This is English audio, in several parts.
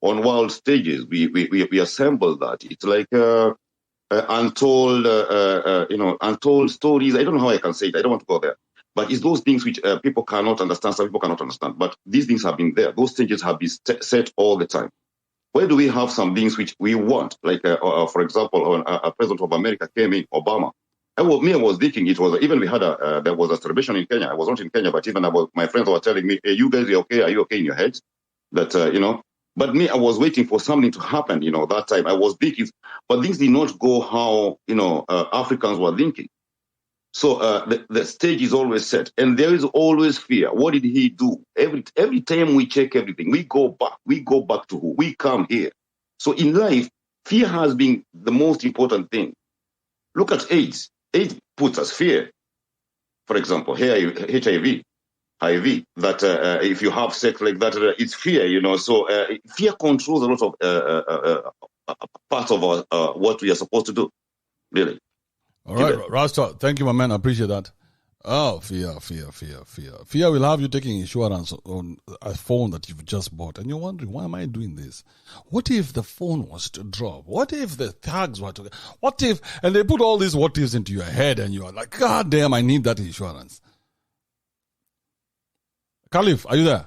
on world stages. We assemble that. It's like untold stories. I don't know how I can say it. I don't want to go there. But it's those things which people cannot understand, some people cannot understand. But these things have been there. Those stages have been set all the time. Where do we have some things which we want? Like, for example, when a president of America came in, Obama. I was thinking it was, even we had there was a celebration in Kenya. I was not in Kenya, but even my friends were telling me, hey, you guys are okay? Are you okay in your heads? That, but me, I was waiting for something to happen, that time. I was thinking, but things did not go how, Africans were thinking. So the stage is always set, and there is always fear. What did he do? Every time we check everything, we go back. We go back to who? We come here. So in life, fear has been the most important thing. Look at AIDS. AIDS puts us fear. For example, here HIV, that if you have sex like that, it's fear, So fear controls a lot of parts of what we are supposed to do, really. All right, Rasta, thank you, my man. I appreciate that. Oh, fear. Fear will have you taking insurance on a phone that you've just bought, and you're wondering, why am I doing this? What if the phone was to drop? What if the tags were to... What if... And they put all these what ifs into your head, and you're like, God damn, I need that insurance. Khalif, are you there?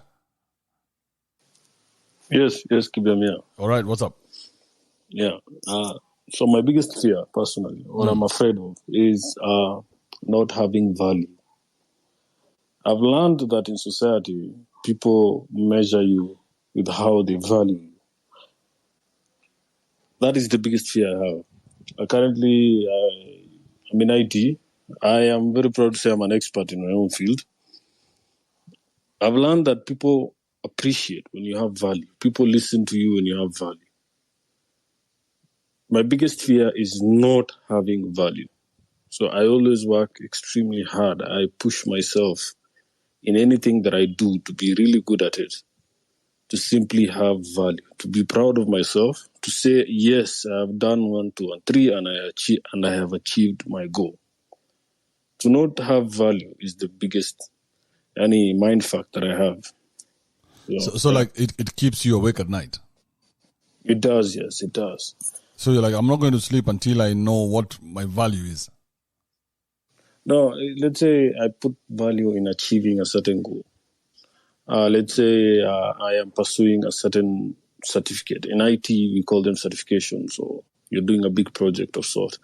Yes, Kibemia. All right, what's up? Yeah. So my biggest fear, personally, what I'm afraid of, is not having value. I've learned that in society, people measure you with how they value you. That is the biggest fear I have. Currently, I'm in IT. I am very proud to say I'm an expert in my own field. I've learned that people appreciate when you have value. People listen to you when you have value. My biggest fear is not having value. So I always work extremely hard. I push myself in anything that I do to be really good at it, to simply have value, to be proud of myself, to say, yes, I have done 1, 2, and 3, and I have achieved my goal. To not have value is the biggest mind fuck that I have. So like it keeps you awake at night? It does, yes, it does. So you're like, I'm not going to sleep until I know what my value is. No, let's say I put value in achieving a certain goal. Let's say I am pursuing a certain certificate. In IT, we call them certifications, or you're doing a big project of sort.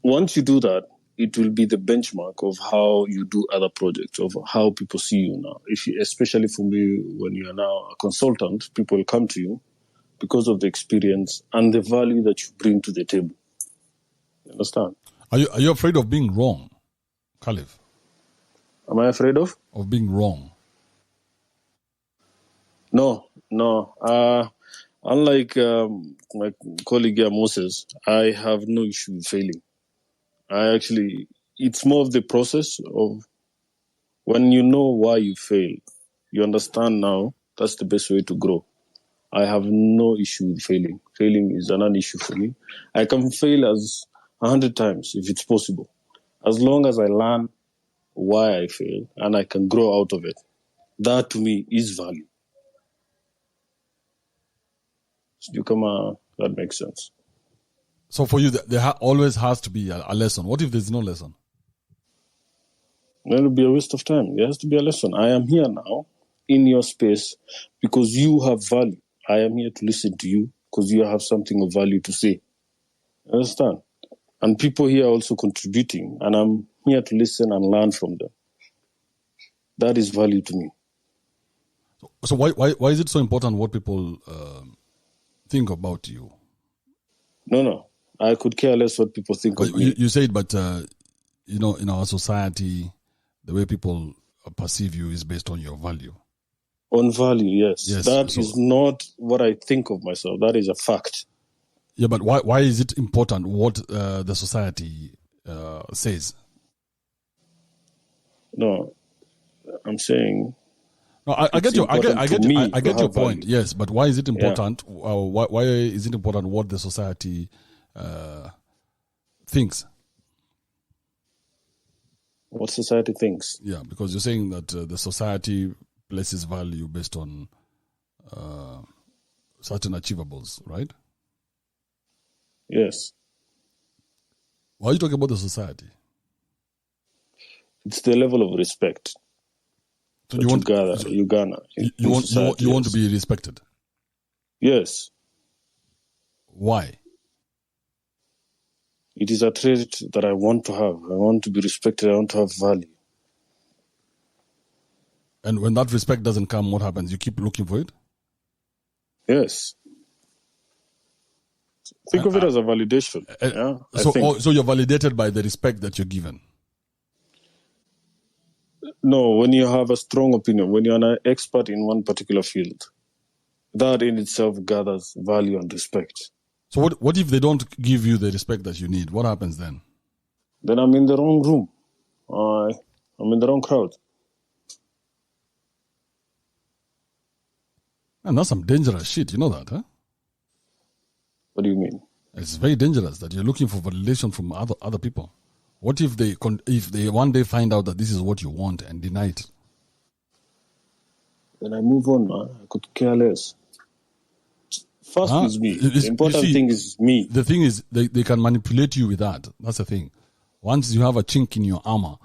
Once you do that, it will be the benchmark of how you do other projects, of how people see you now. Especially for me, when you are now a consultant, people come to you because of the experience and the value that you bring to the table. You understand? Are you afraid of being wrong, Khalif? Am I afraid of? Of being wrong? No. Unlike my colleague here, Moses, I have no issue with failing. It's more of the process of when you know why you fail, you understand now that's the best way to grow. I have no issue with failing. Failing is a non-issue for me. I can fail as 100 times if it's possible, as long as I learn why I fail and I can grow out of it. That to me is value. That makes sense. So for you, there always has to be a lesson. What if there's no lesson? It will be a waste of time. There has to be a lesson. I am here now in your space because you have value. I am here to listen to you because you have something of value to say. Understand? And people here are also contributing, and I'm here to listen and learn from them. That is value to me. So why is it so important what people think about you? No. I could care less what people think of me. You said, but in our society, the way people perceive you is based on your value. On value, yes. That is not what I think of myself. That is a fact. Yeah, but why is it important what the society says? No, I'm saying. No, I get your point. Value. Yes, but why is it important? Yeah. Why is it important what the society thinks? What society thinks? Yeah, because you're saying that the society places value based on certain achievables, right? Yes. Why are you talking about the society? It's the level of respect So that you want you garner in society. You want to be respected. Yes. Why? It is a trait that I want to have. I want to be respected. I want to have value. And when that respect doesn't come, what happens? You keep looking for it? Yes. Think of it as a validation. So you're validated by the respect that you're given. No, when you have a strong opinion, when you're an expert in one particular field, that in itself gathers value and respect. So what if they don't give you the respect that you need? What happens then? Then I'm in the wrong room. I'm in the wrong crowd. And that's some dangerous shit. You know that, huh? What do you mean? It's very dangerous that you're looking for validation from other people. What if they one day find out that this is what you want and deny it? Then I move on, man. I could care less. First is me. The important thing is me. The thing is, they can manipulate you with that. That's the thing. Once you have a chink in your armor,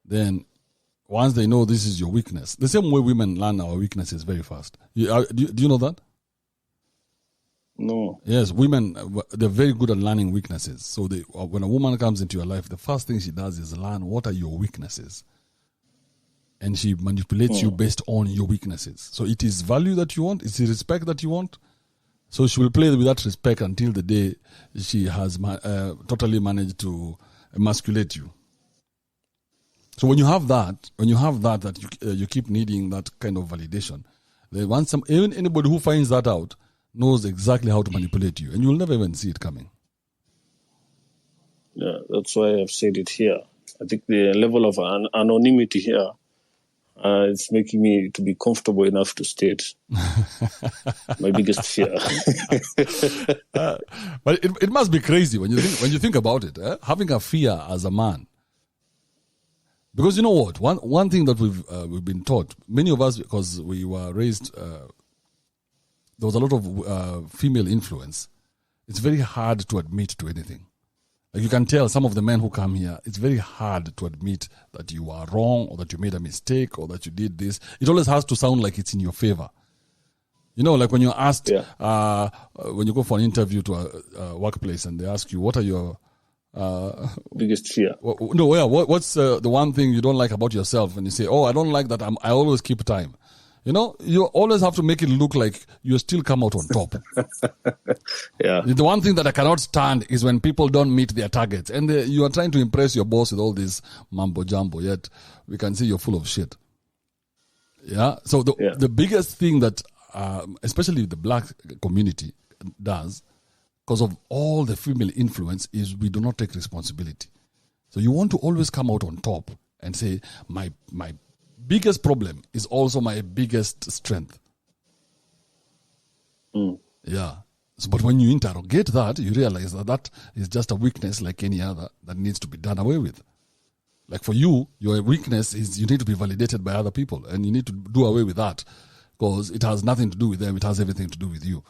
then once they know this is your weakness, the same way women learn our weaknesses very fast. Do you know that? No. Yes, women, they're very good at learning weaknesses. So when a woman comes into your life, the first thing she does is learn what are your weaknesses. And she manipulates you based on your weaknesses. So it is value that you want, it's the respect that you want. So she will play with that respect until the day she has totally managed to emasculate you. So when you have that you keep needing that kind of validation. Even anybody who finds that out knows exactly how to manipulate you, and you will never even see it coming. Yeah, that's why I've said it here. I think the level of anonymity here is making me to be comfortable enough to state my biggest fear. But it must be crazy when you think about it. Having a fear as a man, because you know what? One thing that we've been taught, many of us, because we were raised. There was a lot of female influence. It's very hard to admit to anything. Like you can tell some of the men who come here, it's very hard to admit that you are wrong or that you made a mistake or that you did this. It always has to sound like it's in your favor. You know, like when you're asked, when you go for an interview to a workplace and they ask you, what are your biggest fear? What's the one thing you don't like about yourself? And you say, I don't like that I always keep time. You know, you always have to make it look like you still come out on top. Yeah. The one thing that I cannot stand is when people don't meet their targets. And you are trying to impress your boss with all this mambo jumbo, yet we can see you're full of shit. Yeah. So the biggest thing that, especially the black community does, because of all the female influence, is we do not take responsibility. So you want to always come out on top and say, my biggest problem is also my biggest strength. Yeah. So, but when you interrogate that, you realize that is just a weakness like any other that needs to be done away with. Like for you, your weakness is you need to be validated by other people, and you need to do away with that because it has nothing to do with them. It has everything to do with you.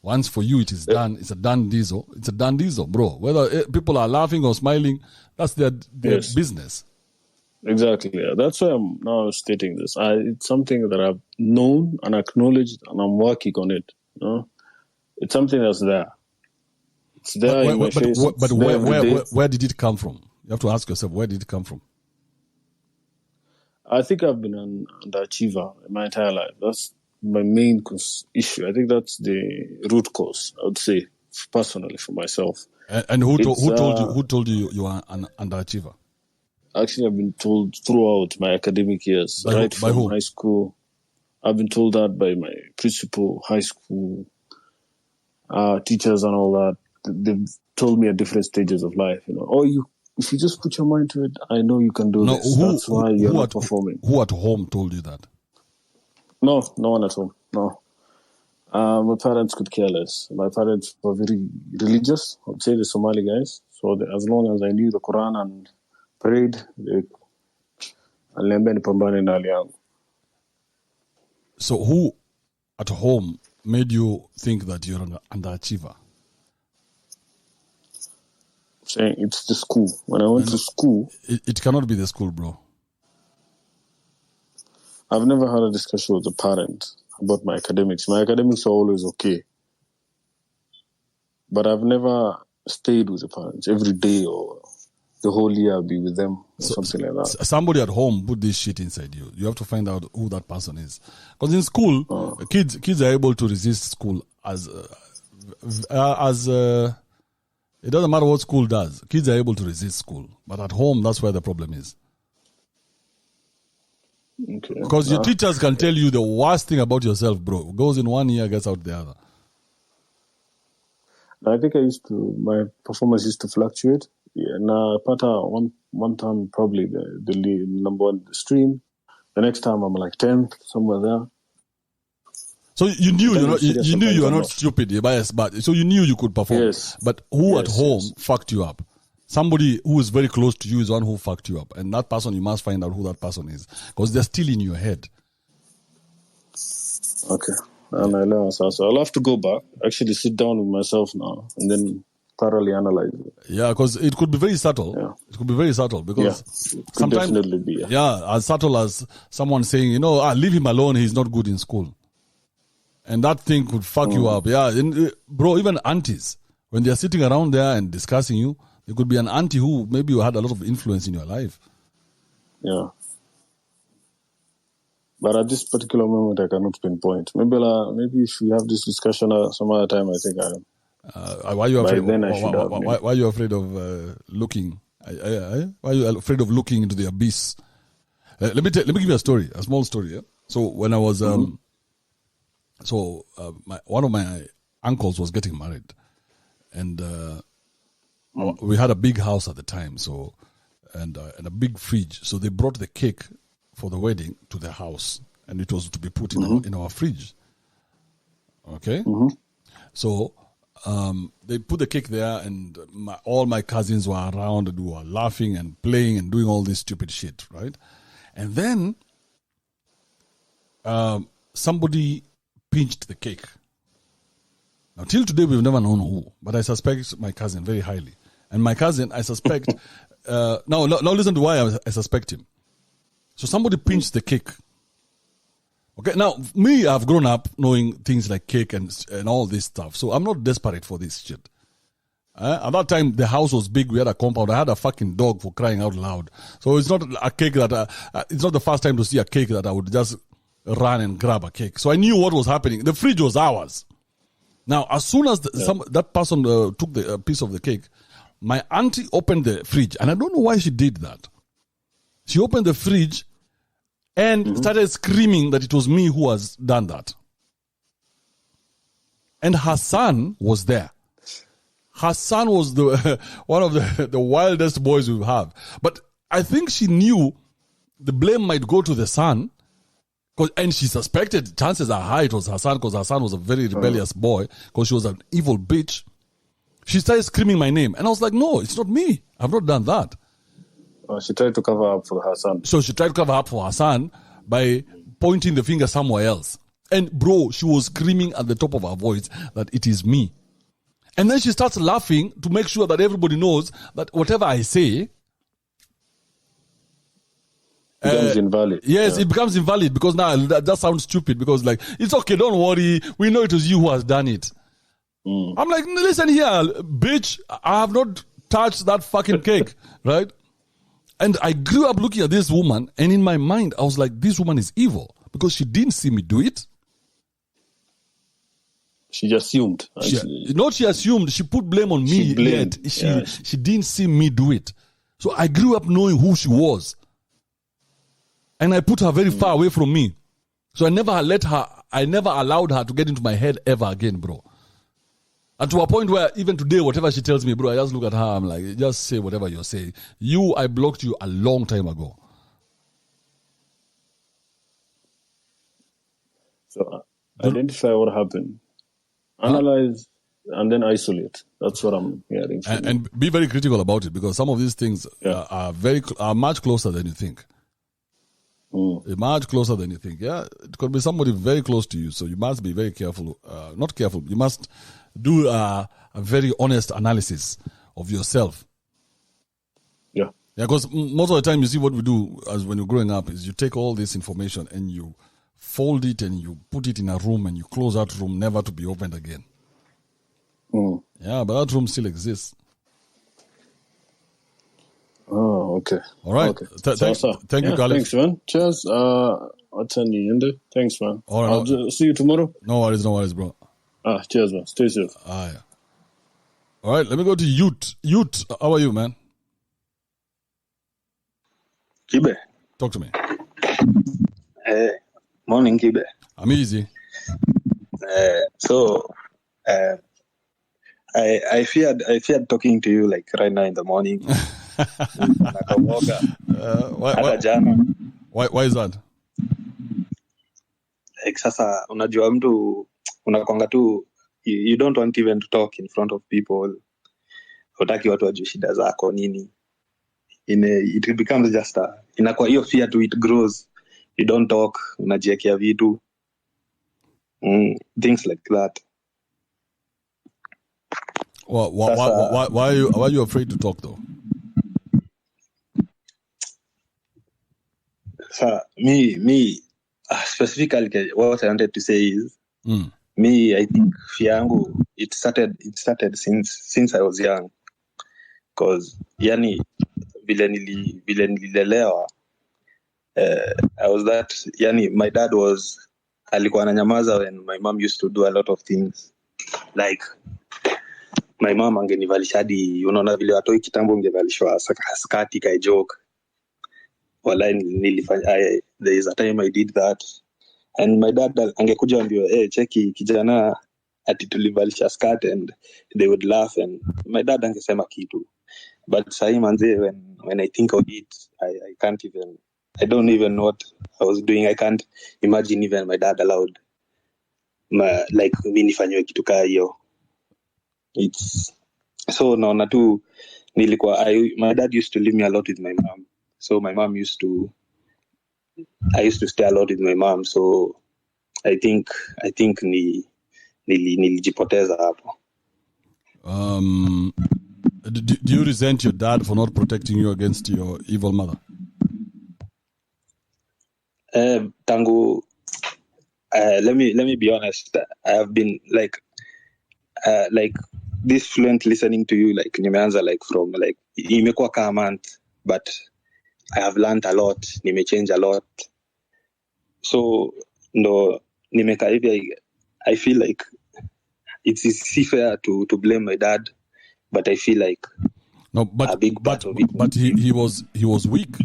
Once for you it is done, it's a done diesel. It's a done diesel, bro. Whether people are laughing or smiling, that's their business. Exactly. Yeah. That's why I'm now stating this. It's something that I've known and acknowledged, and I'm working on it. You know? It's something that's there. It's there in my face. But where did it come from? You have to ask yourself, where did it come from? I think I've been an underachiever my entire life. That's my main issue. I think that's the root cause, I would say, personally, for myself. And who told you you are an underachiever? Actually, I've been told throughout my academic years, from high school. I've been told that by my principal, high school, teachers and all that. They've told me at different stages of life, if you just put your mind to it, I know you can do this. That's why you're not performing. Who at home told you that? No one at home, no. My parents could care less. My parents were very religious, I would say, the Somali guys. So as long as I knew the Quran and prayed, So who at home made you think that you're an underachiever? Saying it's the school. When I went to school, It cannot be the school, bro. I've never had a discussion with a parent about my academics. My academics are always okay. But I've never stayed with the parents every day or the whole year. I'll be with them or something like that. Somebody at home put this shit inside you. You have to find out who that person is. Because in school, kids are able to resist school as it doesn't matter what school does. Kids are able to resist school. But at home, that's where the problem is. Okay. Because your teachers can tell you the worst thing about yourself, bro. Goes in one ear, gets out the other. I think my performance used to fluctuate. Yeah, now Pata one time probably the lead, number one stream. The next time I'm like 10th, somewhere there. So you knew you were not stupid, you're biased, but so you knew you could perform. Yes. But who at home fucked you up? Somebody who is very close to you is one who fucked you up. And that person, you must find out who that person is. Because they're still in your head. Okay. And I learned. So I'll have to go back, actually sit down with myself now, and then thoroughly analyze it. Yeah, because it could be very subtle. Yeah. It could be very subtle because sometimes definitely be. As subtle as someone saying, leave him alone, he's not good in school. And that thing could fuck you up. Yeah, and, bro, even aunties, when they're sitting around there and discussing you, there could be an auntie who maybe you had a lot of influence in your life. Yeah. But at this particular moment, I cannot pinpoint. Maybe if we have this discussion some other time, I think I am. Why are you afraid? Why are you afraid of looking? Why are you afraid of looking into the abyss? Let me give you a story, a small story. Yeah? So when I was, one of my uncles was getting married, and we had a big house at the time, so and a big fridge. So they brought the cake for the wedding to the house, and it was to be put in our fridge. Okay, so they put the cake there, and all my cousins were around, and we were laughing and playing and doing all this stupid shit, right? And then somebody pinched the cake. Now, till today, we've never known who, but I suspect my cousin very highly. And my cousin, I suspect... now listen to why I suspect him. So somebody pinched the cake. Okay, now, me, I've grown up knowing things like cake and all this stuff, so I'm not desperate for this shit. At that time, the house was big, we had a compound, I had a fucking dog for crying out loud. So it's not a cake that... it's not the first time to see a cake that I would just run and grab a cake. So I knew what was happening. The fridge was ours. Now, as soon as that person took the piece of the cake, my auntie opened the fridge, and I don't know why she did that. She opened the fridge and started screaming that it was me who has done that. And her son was there. Her son was one of the wildest boys we have. But I think she knew the blame might go to the son, and she suspected, chances are high it was her son, because her son was a very rebellious boy, because she was an evil bitch. She started screaming my name. And I was like, no, it's not me. I've not done that. She tried to cover up for her son. So she tried to cover up for her son by pointing the finger somewhere else. And bro, she was screaming at the top of her voice that it is me. And then she starts laughing to make sure that everybody knows that whatever I say... becomes invalid. Yes, it becomes invalid because now that sounds stupid because like, it's okay, don't worry. We know it was you who has done it. I'm like, listen here, bitch, I have not touched that fucking cake, right? And I grew up looking at this woman, and in my mind, I was like, this woman is evil because she didn't see me do it. She assumed. She assumed. She put blame on me. She didn't see me do it. So I grew up knowing who she was. And I put her very far away from me. So I never allowed her to get into my head ever again, bro. And to a point where even today, whatever she tells me, bro, I just look at her, I'm like, just say whatever you're saying. I blocked you a long time ago. So identify what happened. Analyze and then isolate. That's what I'm hearing. And be very critical about it because some of these things are much closer than you think. Much closer than you think. Yeah, it could be somebody very close to you. So you must be very careful. Not careful. You must do a very honest analysis of yourself. Yeah. Yeah, because most of the time you see what we do as when you're growing up is you take all this information and you fold it and you put it in a room and you close that room never to be opened again. Yeah, but that room still exists. Oh, okay. All right. Okay. Thank you, Khalif. Thanks, man. Cheers. What's on the end? Thanks, man. All right, I'll see you tomorrow. No worries, bro. Cheers, man. Stay safe. Yeah. All right, let me go to Ute. Ute, how are you, man? Kibe. Talk to me. Morning, Kibe. I'm easy. I feared talking to you like right now in the morning. Why is that? Like sasa unajua mtu unakwanga tu you don't want even to talk in front of people. Hutaki watu wajue shida zako nini. It becomes just inakuwa hiyo fear to it grows. You don't talk, unajiekea vitu. Things like that. Why are you afraid to talk though? So me specifically what I wanted to say is me, I think fear yangu it started since I was young, because yani vile nililelewa I was that yani my dad was alikuwa ananyamaza when my mom used to do a lot of things, like my mom angenivalisha hadi unaona vile watoi kitambo ungevalishwa skati kai joke. Wala nilifanya there is a time I did that, and my dad angekuja ambio cheki kijana ati tulivalisha skirt, and they would laugh and my dad angesema kitu. But sahi manze when I think of it, I can't even, I don't even know what I was doing. I can't imagine even my dad allowed like mimi nifanywe kitu kaa hiyo. It's so naona tu nilikuwa my dad used to leave me a lot with my mom. So my mom I used to stay a lot with my mom. So I think nilijipoteza hapo. Do you resent your dad for not protecting you against your evil mother? Tangu let me be honest. I have been like this fluent listening to you, like nimeanza like from like imekuwa kama month, but I have learned a lot, nimechange a lot. So no nimeka hivi, I feel like it's fair to blame my dad, but I feel like no, but a big part of it. But he was weak.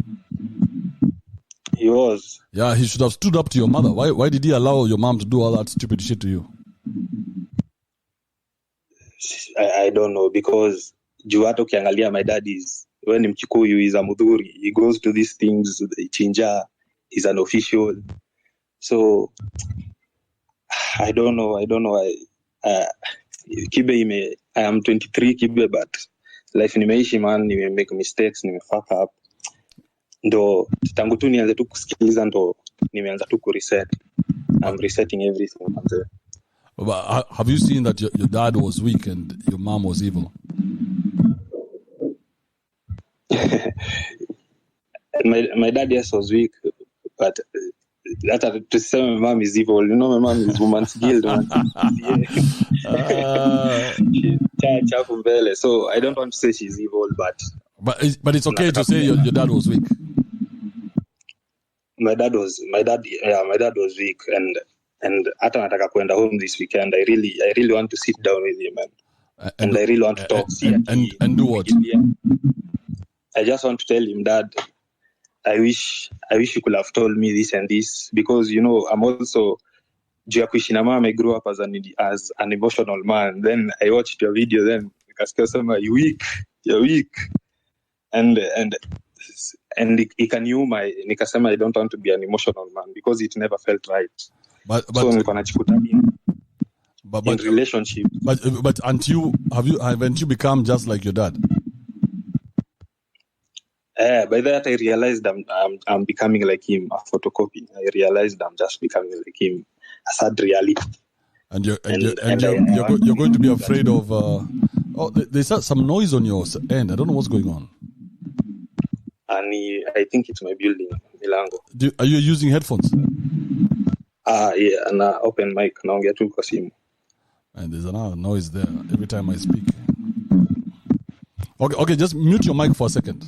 He was. Yeah, he should have stood up to your mother. Why did he allow your mom to do all that stupid shit to you? I don't know, because juu hata ukiangalia my dad is, when Mkikuyu is a Mudhuri, he goes to these things, Chinja, he's an official. So I don't know. Kibe I am 23 Kibe, but life nimeishi man, nime make mistakes, nime fuck up. Ndo tangu tu nianze tu kusikiliza ndo nimeanza tu kureset. I'm resetting everything. But have you seen that your dad was weak and your mom was evil? my dad, yes, was weak, but that to say my mom is evil, you know, my mom is woman's guild. So I don't want to say she's evil, but it's okay to say your dad was weak. My dad was weak, and hata nataka kwenda home this weekend. I really want to sit down with him, and I really want to talk. And do what? I just want to tell him, Dad, I wish you could have told me this and this, because you know I'm also juu ya kuishi na mama. I grew up as an emotional man. Then I watched your video, then nikasikia sema you're weak, and ikaniuma. Nikasema I don't want to be an emotional man because it never felt right. But so nilikuwa najikuta in relationship. But haven't you become just like your dad? By that, I realized I'm becoming like him, a photocopy. I realized I'm just becoming like him, a sad reality. And you're going to be afraid of. There's some noise on your end. I don't know what's going on. And I think it's my building, Milango. Are you using headphones? Yeah, and open mic. Naongea tu kwa simu. And there's another noise there every time I speak. Okay, just mute your mic for a second.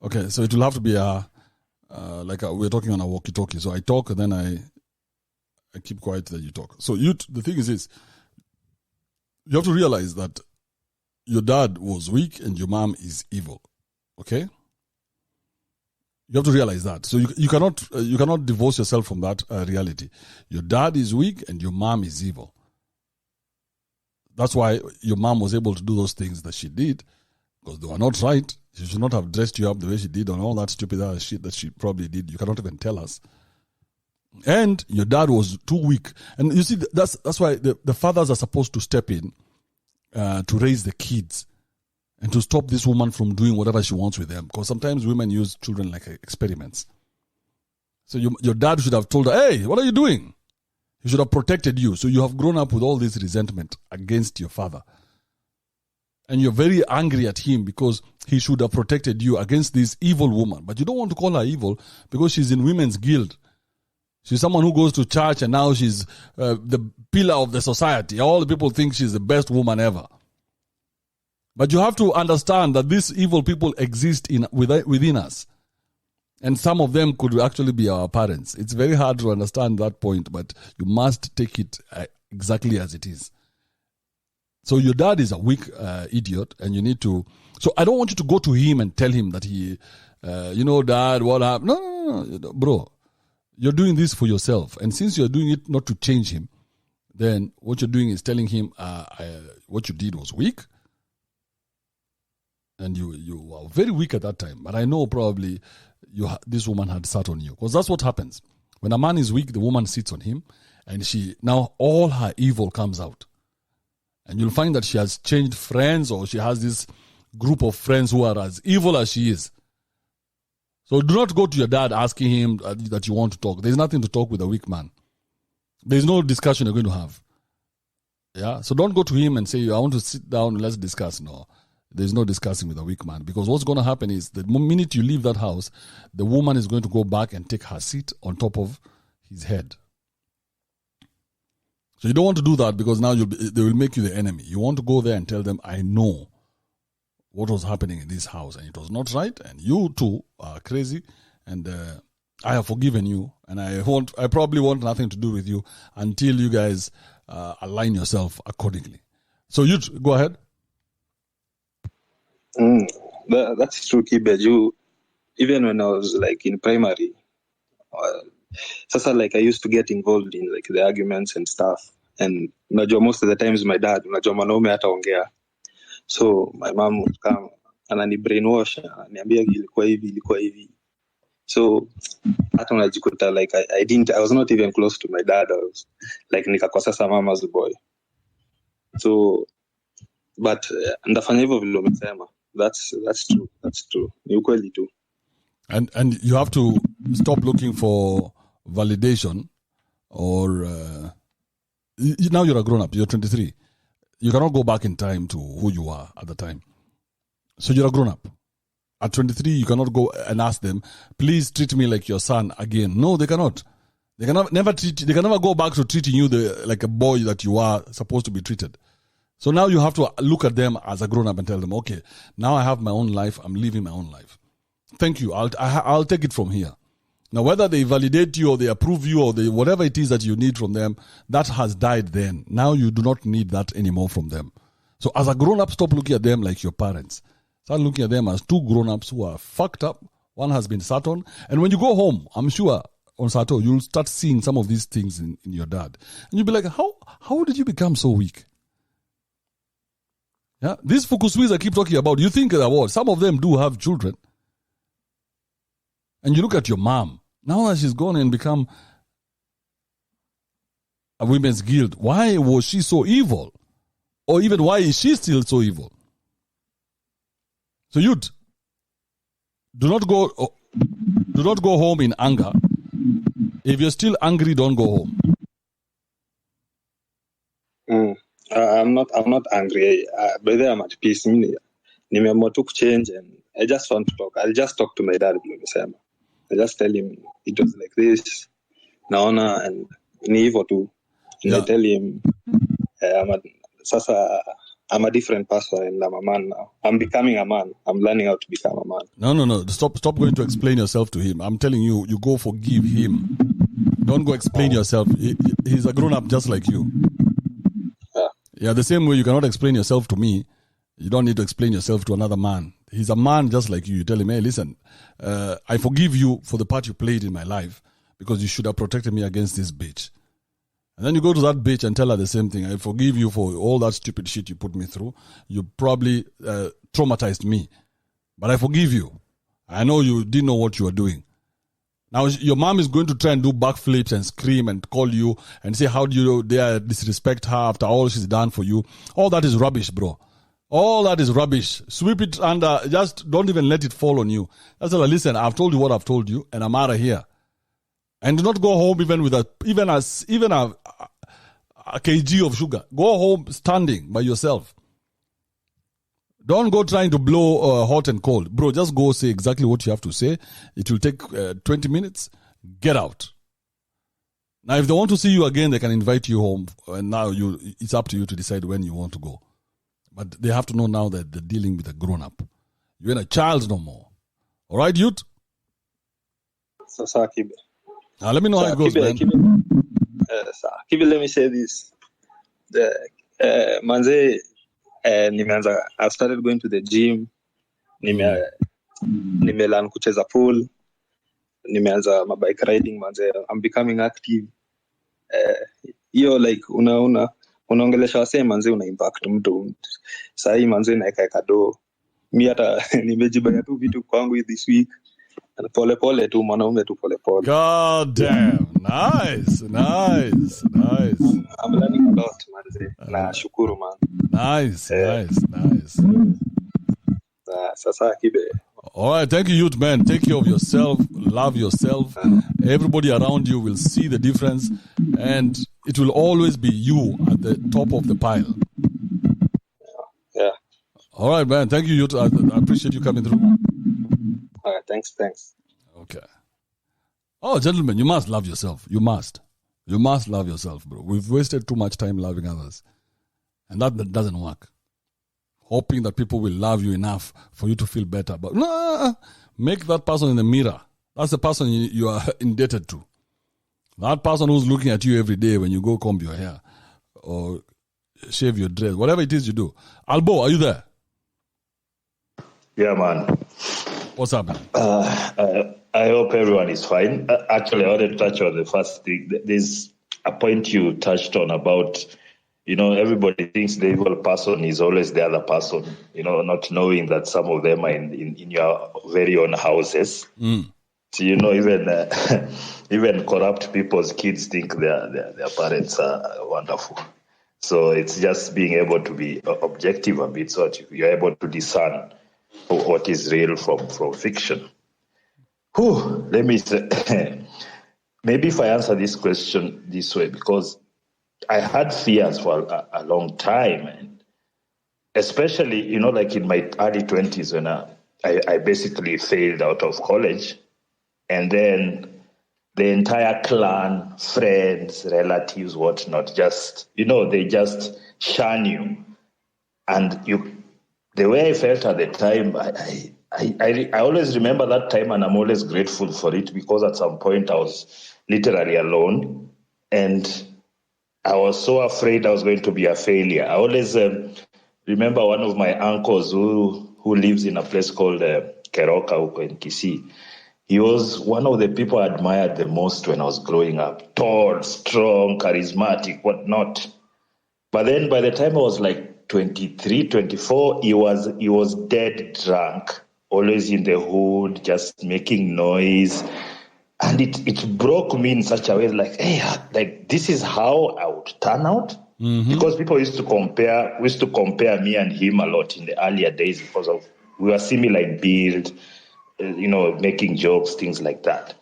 Okay, so it will have to be we're talking on a walkie-talkie. So I talk, and then I keep quiet, then you talk. So the thing is this: you have to realize that your dad was weak and your mom is evil. Okay, you have to realize that. So you cannot divorce yourself from that reality. Your dad is weak and your mom is evil. That's why your mom was able to do those things that she did, because they were not right. She should not have dressed you up the way she did and all that stupid other shit that she probably did. You cannot even tell us. And your dad was too weak. And you see, that's why the fathers are supposed to step in to raise the kids and to stop this woman from doing whatever she wants with them. Because sometimes women use children like experiments. So your dad should have told her, hey, what are you doing? He should have protected you. So you have grown up with all this resentment against your father. And you're very angry at him because he should have protected you against this evil woman. But you don't want to call her evil because she's in women's guild. She's someone who goes to church and now she's the pillar of the society. All the people think she's the best woman ever. But you have to understand that these evil people exist within us. And some of them could actually be our parents. It's very hard to understand that point, but you must take it exactly as it is. So your dad is a weak idiot, and you need to... So I don't want you to go to him and tell him that Dad, what happened? No, bro. You're doing this for yourself. And since you're doing it not to change him, then what you're doing is telling him what you did was weak. And you were very weak at that time. But I know probably this woman had sat on you. Because that's what happens. When a man is weak, the woman sits on him. And now all her evil comes out. And you'll find that she has changed friends, or she has this group of friends who are as evil as she is. So do not go to your dad asking him that you want to talk. There's nothing to talk with a weak man. There's no discussion you're going to have. Yeah. So don't go to him and say, I want to sit down and let's discuss. No, there's no discussing with a weak man, because what's going to happen is the minute you leave that house, the woman is going to go back and take her seat on top of his head. So you don't want to do that, because now they will make you the enemy. You want to go there and tell them, I know what was happening in this house and it was not right, and you too are crazy, and I have forgiven you, and I probably want nothing to do with you until you guys align yourself accordingly. So you go ahead. That's true, Kibe. Even when I was like in primary, I used to get involved in like the arguments and stuff. And most of the times my dad, mwanaume hataongea. So my mom would come and anani brainwash, ananiambia ilikuwa hivi. So hata unajikuta like I was not even close to my dad. I was like nikakuwa sasa mama's boy. So but ndafanya hivyo vile umesema. That's true. Ni ukweli tu. And you have to stop looking for validation or now you're a grown up, you're 23. You cannot go back in time to who you were at the time. So you're a grown up. At 23, you cannot go and ask them, please treat me like your son again. No, they cannot. They can never go back to treating you like a boy that you are supposed to be treated. So now you have to look at them as a grown up and tell them, okay, now I have my own life. I'm living my own life. Thank you. I'll take it from here. Now, whether they validate you or they approve you or whatever it is that you need from them, that has died then. Now you do not need that anymore from them. So as a grown-up, stop looking at them like your parents. Start looking at them as two grown-ups who are fucked up. One has been sat on. And when you go home, I'm sure on Sato, you'll start seeing some of these things in your dad. And you'll be like, how did you become so weak? Yeah, these Fukuswis I keep talking about, you think that what? Some of them do have children. And you look at your mom. Now that she's gone and become a women's guild, why was she so evil? Or even why is she still so evil? So youth, do not go home in anger. If you're still angry, don't go home. I'm not angry. But I'm at peace. Nimeamua tu change, and I just want to talk. I'll just talk to my dad. I just tell him it was like this. Naona and ni hivyo tu. And I tell him I'm a different person and I'm a man now. I'm becoming a man. I'm learning how to become a man. No. Stop going to explain yourself to him. I'm telling you, you go forgive him. Don't go explain yourself. He's a grown-up just like you. Yeah, the same way you cannot explain yourself to me, you don't need to explain yourself to another man. He's a man just like you. You tell him, hey, listen, I forgive you for the part you played in my life because you should have protected me against this bitch. And then you go to that bitch and tell her the same thing. I forgive you for all that stupid shit you put me through. You probably traumatized me. But I forgive you. I know you didn't know what you were doing. Now, your mom is going to try and do backflips and scream and call you and say, how do you dare disrespect her after all she's done for you? All that is rubbish, bro. All that is rubbish. Sweep it under. Just don't even let it fall on you. That's all. Listen, I've told you what I've told you, and I'm out of here. And do not go home even with a kg of sugar. Go home standing by yourself. Don't go trying to blow hot and cold. Bro, just go say exactly what you have to say. It will take 20 minutes. Get out. Now, if they want to see you again, they can invite you home. And now it's up to you to decide when you want to go. But they have to know now that they're dealing with a grown-up. You ain't a child no more. All right, youth? So, now, let me know how it goes, man. Kibi, let me say this. Manze, I've started going to the gym. Nimelan kucheza pool. Nimeanza bike riding, manze. I'm becoming active. Like unaongelesha wase manze, una impact mtu. Sahi manze naeka do. Mi hata nimejibaya tu vitu kwangu this week. Pole tu mwanaume tu pole. God damn. Nice. I'm learning a lot, manze. Na shukuru, man. Nice. Sasa kibe. All right, thank you, youth, man. Take care of yourself. Love yourself. Everybody around you will see the difference, and it will always be you at the top of the pile. Yeah. All right, man. Thank you, youth. I appreciate you coming through. All right, thanks. Okay. Oh, gentlemen, you must love yourself. You must love yourself, bro. We've wasted too much time loving others, and that doesn't work. Hoping that people will love you enough for you to feel better. But no, make that person in the mirror. That's the person you are indebted to. That person who's looking at you every day when you go comb your hair or shave your dread, whatever it is you do. Albo, are you there? Yeah, man. What's up, man? I hope everyone is fine. Actually, I wanted to touch on the first thing. There's a point you touched on about, everybody thinks the evil person is always the other person, not knowing that some of them are in your very own houses. So, even corrupt people's kids think their parents are wonderful. So it's just being able to be objective a bit so that you're able to discern what is real from fiction. Let me say, maybe if I answer this question this way, because I had fears for a long time, and especially, like in my early 20s when I basically failed out of college, and then the entire clan, friends, relatives, whatnot, just, they just shun you. And the way I felt at the time, I always remember that time, and I'm always grateful for it, because at some point I was literally alone, and I was so afraid I was going to be a failure. I always remember one of my uncles who lives in a place called Keroka in Kisii. He was one of the people I admired the most when I was growing up. Tall, strong, charismatic, whatnot. But then by the time I was like 23, 24, he was dead drunk, always in the hood, just making noise. And it broke me in such a way, like, hey, like this is how I would turn out. Mm-hmm. Because people used to compare me and him a lot in the earlier days because of We were seeing me like build, making jokes, things like that.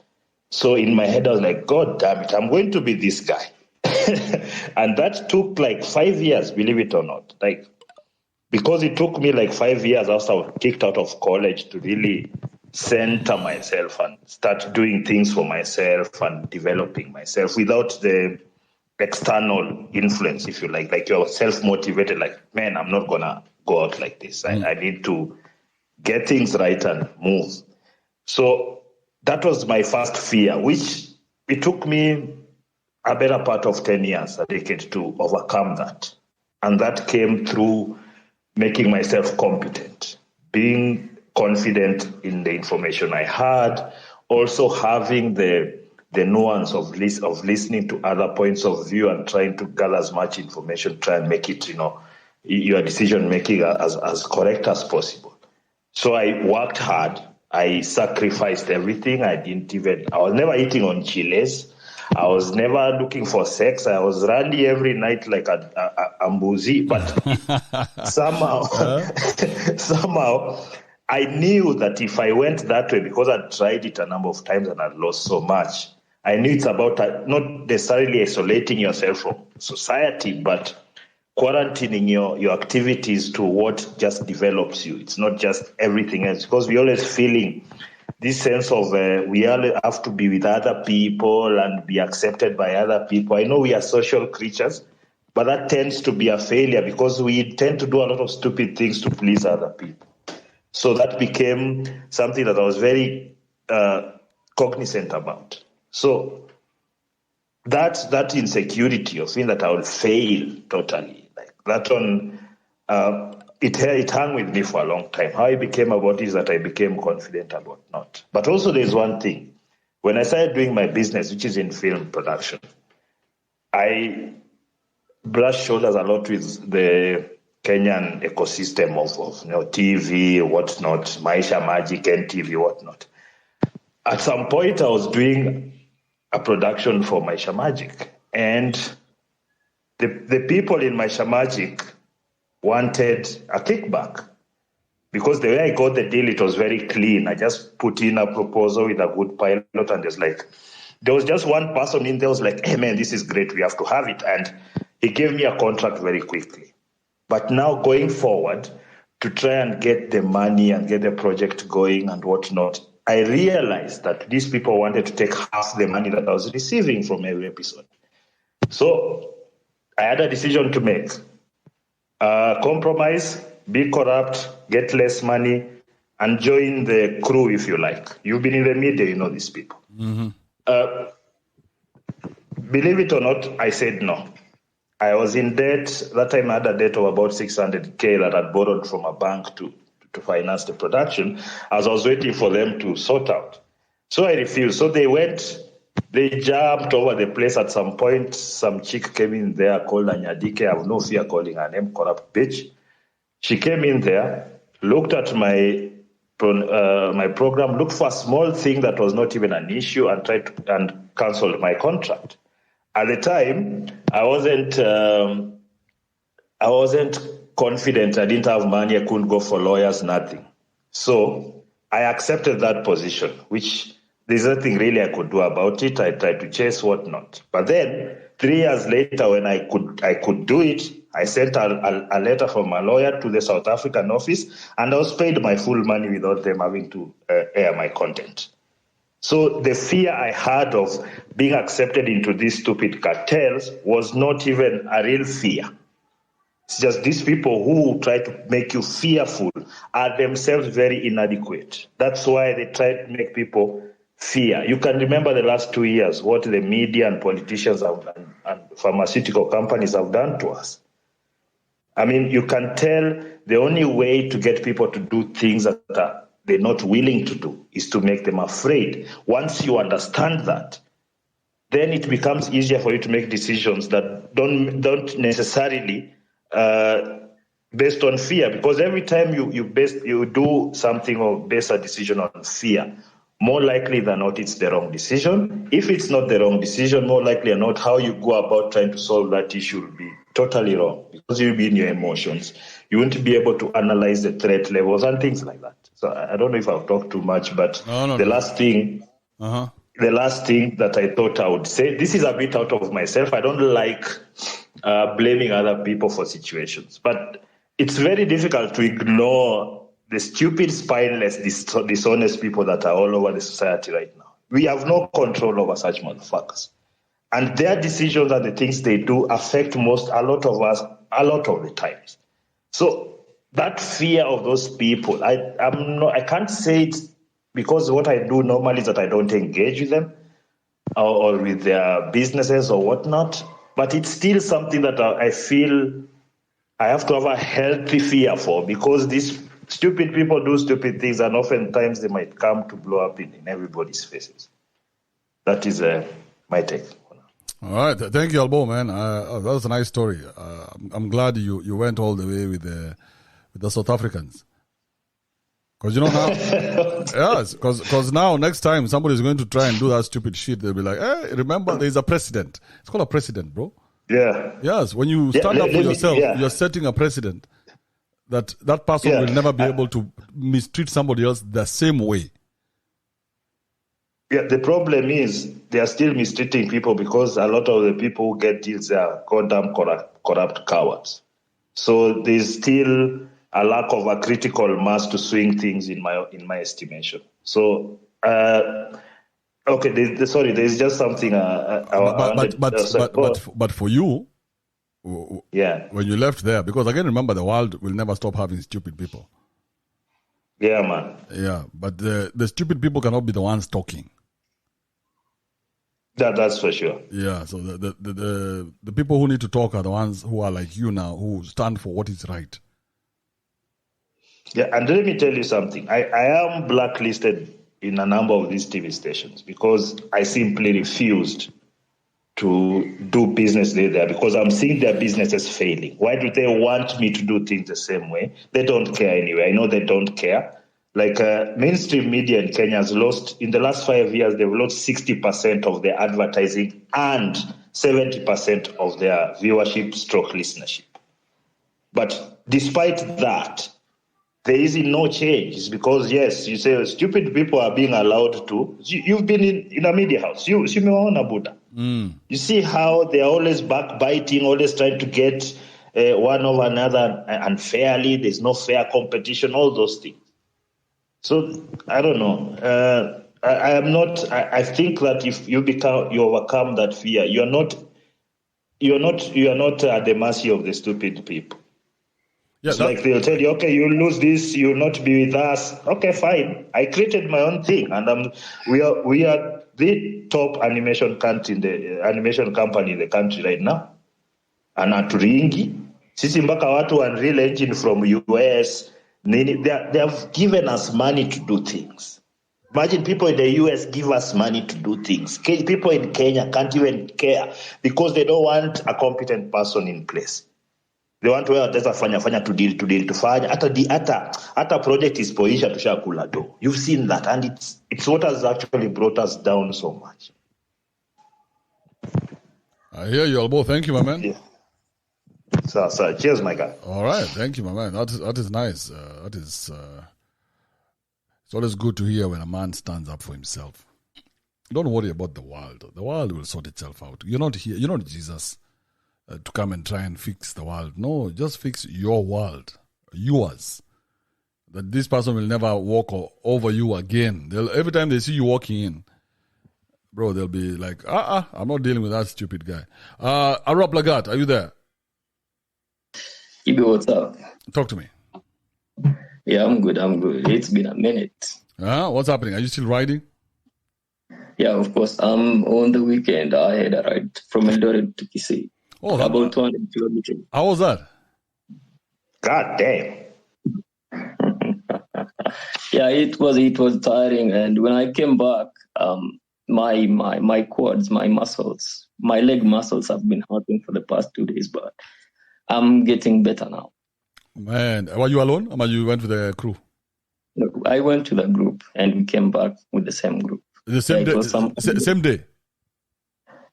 So in my head, I was like, God damn it, I'm going to be this guy. And that took like 5 years, believe it or not. Like, because it took me like 5 years after I was kicked out of college to really center myself and start doing things for myself and developing myself without the external influence, if you like you're self-motivated, like, man, I'm not gonna go out like this. I need to get things right and move. So that was my first fear, which it took me a better part of 10 years, a decade, to overcome that. And that came through making myself competent, being confident in the information I had, also having the nuance of listening to other points of view and trying to gather as much information, try and make it, your decision making as correct as possible. So I worked hard. I sacrificed everything. I was never eating on chiles. I was never looking for sex. I was randy every night like a mbuzi. But somehow I knew that if I went that way, because I'd tried it a number of times and I'd lost so much, I knew it's about not necessarily isolating yourself from society, but quarantining your activities to what just develops you. It's not just everything else, because we're always feeling this sense of we all have to be with other people and be accepted by other people. I know we are social creatures, but that tends to be a failure because we tend to do a lot of stupid things to please other people. So that became something that I was very cognizant about. So that insecurity of feeling that I would fail totally, like that one, it hung with me for a long time. How I became about it is that I became confident and whatnot. But also there's one thing. When I started doing my business, which is in film production, I brushed shoulders a lot with the Kenyan ecosystem of TV, whatnot, Maisha Magic, NTV, whatnot. At some point, I was doing a production for Maisha Magic, and the people in Maisha Magic wanted a kickback, because the way I got the deal, it was very clean. I just put in a proposal with a good pilot, and there was just one person in there was like, hey man, this is great, we have to have it. And he gave me a contract very quickly. But now going forward, to try and get the money and get the project going and whatnot, I realized that these people wanted to take half the money that I was receiving from every episode. So I had a decision to make. Compromise, be corrupt, get less money, and join the crew if you like. You've been in the media, you know these people. Mm-hmm. Believe it or not, I said no. I was in debt. That time I had a debt of about 600K that I'd borrowed from a bank to finance the production, as I was waiting for them to sort out. So I refused. So they jumped over the place. At some point, some chick came in there called Anyadike. I have no fear calling her name, corrupt bitch. She came in there, looked at my program, looked for a small thing that was not even an issue, and and canceled my contract. At the time, I wasn't confident. I didn't have money. I couldn't go for lawyers, nothing. So I accepted that position, which there's nothing really I could do about it. I tried to chase whatnot. But then 3 years later, when I could do it, I sent a letter from my lawyer to the South African office, and I was paid my full money without them having to air my content. So the fear I had of being accepted into these stupid cartels was not even a real fear. It's just these people who try to make you fearful are themselves very inadequate. That's why they try to make people fear. You can remember the last 2 years, what the media and politicians and pharmaceutical companies have done to us. I mean, you can tell the only way to get people to do things that they're not willing to do is to make them afraid. Once you understand that, then it becomes easier for you to make decisions that don't necessarily based on fear. Because every time you do something or base a decision on fear, more likely than not, it's the wrong decision. If it's not the wrong decision, more likely than not, how you go about trying to solve that issue will be totally wrong, because you'll be in your emotions. You won't be able to analyze the threat levels and things like that. So I don't know if I've talked too much, but last thing that I thought I would say, this is a bit out of myself. I don't like blaming other people for situations, but it's very difficult to ignore the stupid, spineless, dishonest people that are all over the society right now. We have no control over such motherfuckers. And their decisions and the things they do affect a lot of us a lot of the times. So that fear of those people, I can't say it because what I do normally is that I don't engage with them or with their businesses or whatnot. But it's still something that I feel I have to have a healthy fear for, because these stupid people do stupid things, and oftentimes they might come to blow up in everybody's faces. That is my take. All right, thank you, Albo, man. That was a nice story. I'm glad you went all the way with the South Africans, because now, yes, because now next time somebody's going to try and do that stupid shit, they'll be like, "Hey, remember, there's a precedent. It's called a precedent, bro." Yeah. Yes, when you stand up for yourself, you're setting a precedent that person will never be able to mistreat somebody else the same way. Yeah, the problem is they are still mistreating people because a lot of the people who get deals are goddamn corrupt cowards. So there's still a lack of a critical mass to swing things in my estimation. So, okay, there's just something. But for you, when you left there, because again, remember, the world will never stop having stupid people. Yeah, man. Yeah, but the stupid people cannot be the ones talking. That's for sure. Yeah, so the people who need to talk are the ones who are like you now, who stand for what is right. Yeah, and let me tell you something. I am blacklisted in a number of these TV stations because I simply refused to do business there because I'm seeing their businesses failing. Why do they want me to do things the same way? They don't care anyway. I know they don't care. Like mainstream media in Kenya has lost, in the last 5 years, they've lost 60% of their advertising and 70% of their viewership / listenership. But despite that, there is no change. It's because, yes, you say stupid people are being allowed to. You've been in a media house. You Buddha. You see how they're always backbiting, always trying to get one over another unfairly. There's no fair competition, all those things. So I don't know. I am not. I think that if you overcome that fear, you are not at the mercy of the stupid people. Yeah, it's like they'll tell you, okay, you'll lose this, you'll not be with us. Okay, fine. I created my own thing, and we are the top animation company in the country right now. And aturingi sisi mpaka watu Unreal Engine from US. They have given us money to do things. Imagine people in the US give us money to do things. People in Kenya can't even care because they don't want a competent person in place. They want to fanya to deal tufanya hata project is poisha tushakula do. You've seen that, and it's what has actually brought us down so much. I hear you, Albo. Thank you, my man. Yeah. So cheers, my guy. All right, thank you, my man. That is nice. It's always good to hear when a man stands up for himself. Don't worry about the world. The world will sort itself out. You're not here. You're not Jesus to come and try and fix the world. No, just fix your world, yours. That this person will never walk over you again. Every time they see you walking in, bro, they'll be like, I'm not dealing with that stupid guy. Arab Lagat, are you there? Ibi, what's up? Talk to me. Yeah, I'm good. It's been a minute. What's happening? Are you still riding? Yeah, of course. On the weekend, I had a ride from Eldoret to Kisii. Oh, about 200 kilometers. How was that? God damn. Yeah, it was tiring. And when I came back, my quads, my muscles, my leg muscles have been hurting for the past 2 days, but I'm getting better now. Man, were you alone or you went with the crew? No, I went to the group and we came back with the same group. The same day? Same day?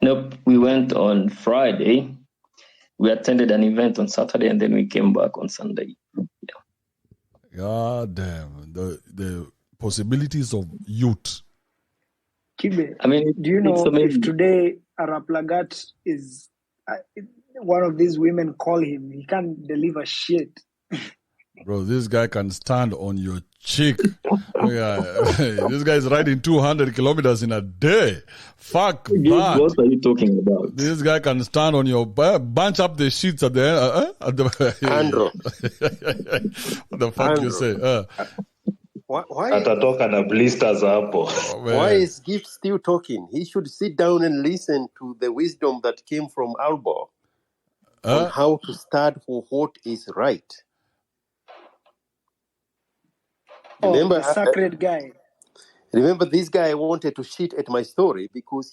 Nope, we went on Friday. we attended an event on Saturday and then we came back on Sunday. Yeah. God damn. The possibilities of youth. Kibe, I mean, do you know it's amazing. if today Araplagat is one of these women call him, he can't deliver shit. Bro, this guy can stand on your cheek. This guy is riding 200 kilometers in a day. Fuck that. What are you talking about? This guy can stand on your bunch up the sheets at the end. Andrew. What the fuck Andrew. you say? Why Atatoka na blisters hapo. why is Gift still talking? He should sit down and listen to the wisdom that came from Albo on how to start for what is right. Remember, the sacred guy. Remember, this guy wanted to shit at my story because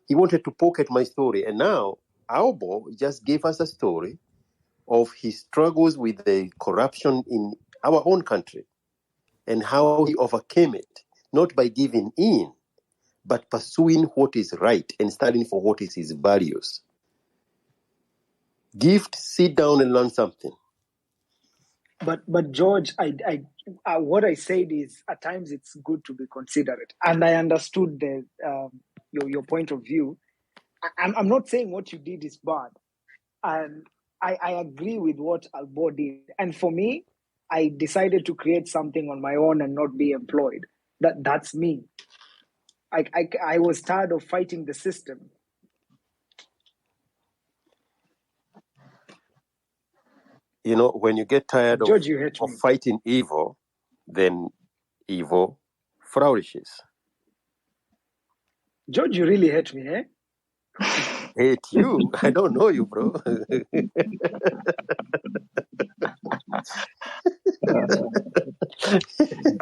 he wanted to poke at my story. And now Albo just gave us a story of his struggles with the corruption in our own country and how he overcame it, not by giving in, but pursuing what is right and standing for what is his values. Gift, sit down and learn something. But George, I what I said is at times it's good to be considerate, and I understood your point of view. I'm not saying what you did is bad, and I agree with what Albo did. And for me, I decided to create something on my own and not be employed. That's me. I was tired of fighting the system. You know, when you get tired George, of fighting evil, then evil flourishes. George, you really hate me, eh? Hate you? I don't know you, bro.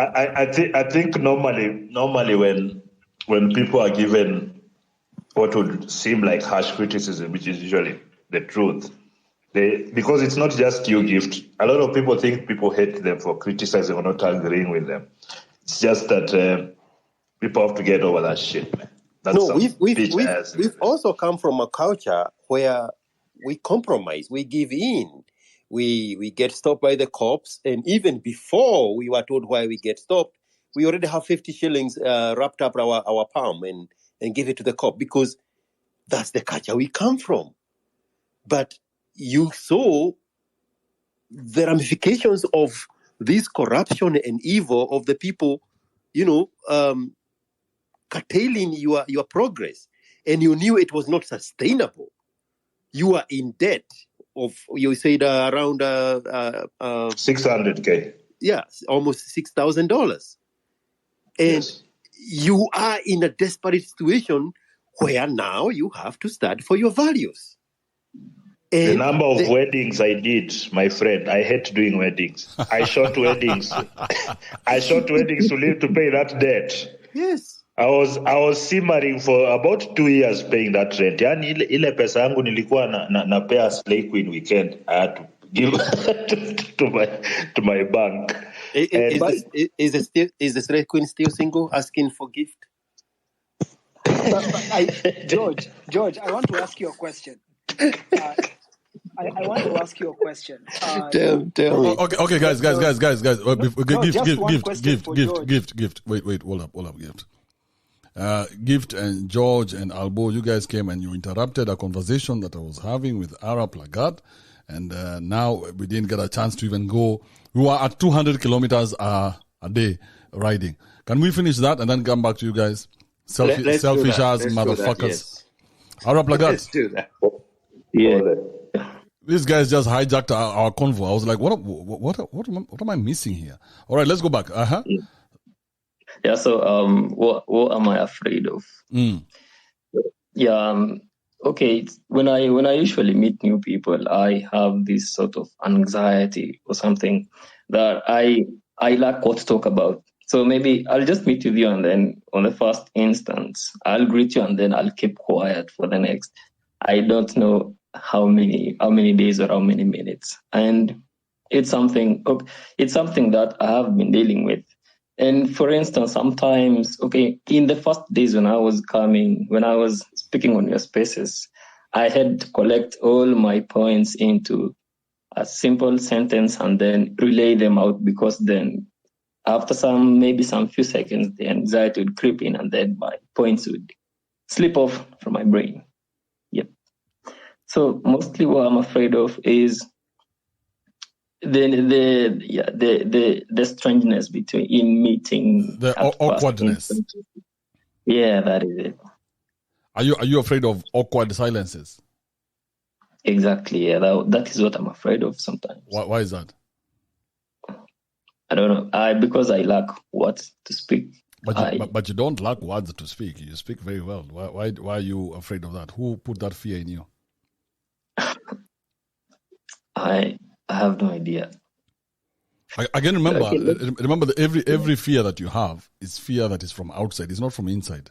I think normally when people are given what would seem like harsh criticism, which is usually the truth, because it's not just you, Gift. A lot of people think people hate them for criticizing or not agreeing with them. It's just that people have to get over that shit, man. No, we've also come from a culture where we compromise, we give in, we get stopped by the cops, and even before we were told why we get stopped, we already have 50 shillings wrapped up our palm and give it to the cop because that's the culture we come from. But you saw the ramifications of this corruption and evil of the people, curtailing your progress, and you knew it was not sustainable. You are in debt of, you said around 600K. Yeah, almost $6,000, and yes. You are in a desperate situation where now you have to stand for your values. And the number of weddings I did, my friend, I hate doing weddings. I shot weddings. I shot weddings to pay that debt. Yes. I was simmering for about 2 years paying that rent. Yani ile pesa yangu nilikuwa na pay Slay Queen weekend. I had to give to my bank. Is the Slay Queen still single, asking for gift? George, I want to ask you a question. I want to ask you a question. Tell me. Okay, guys. Gift. Wait, hold up, Gift. Gift and George and Albo, you guys came and you interrupted a conversation that I was having with Arab Lagat, and now we didn't get a chance to even go. We were at 200 kilometers a day riding. Can we finish that and then come back to you guys? Selfish ass motherfuckers. Yes. Arab Lagat. Let's do that. Yeah. These guys just hijacked our convo. I was like, what am I missing here? All right, let's go back. Yeah, so what am I afraid of? Yeah, okay. When I usually meet new people, I have this sort of anxiety or something that I lack what to talk about. So maybe I'll just meet with you and then on the first instance, I'll greet you and then I'll keep quiet for the next. I don't know how many days or how many minutes. And it's something that I have been dealing with. And for instance, sometimes, in the first days when I was speaking on your spaces, I had to collect all my points into a simple sentence and then relay them out, because then after maybe some few seconds, the anxiety would creep in and then my points would slip off from my brain. Yep. So mostly what I'm afraid of is the strangeness in meeting, the awkwardness. Yeah, that is it. Are you afraid of awkward silences? Exactly. Yeah, that is what I'm afraid of sometimes. Why is that? I don't know. Because I lack words to speak. But you don't lack words to speak. You speak very well. Why are you afraid of that? Who put that fear in you? I have no idea. Again, remember that every fear that you have is fear that is from outside. It's not from inside.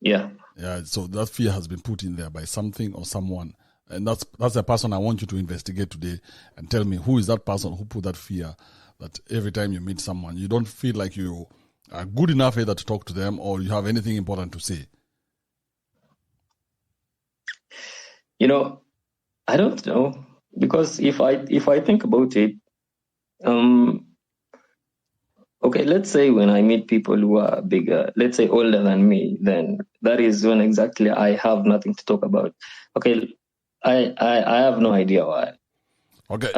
Yeah. Yeah. So that fear has been put in there by something or someone, and that's the person I want you to investigate today and tell me who is that person who put that fear. That every time you meet someone, you don't feel like you are good enough either to talk to them or you have anything important to say. I don't know, because if I think about it, okay, let's say when I meet people who are bigger, let's say older than me, then that is when exactly I have nothing to talk about. Okay, I have no idea why. Okay.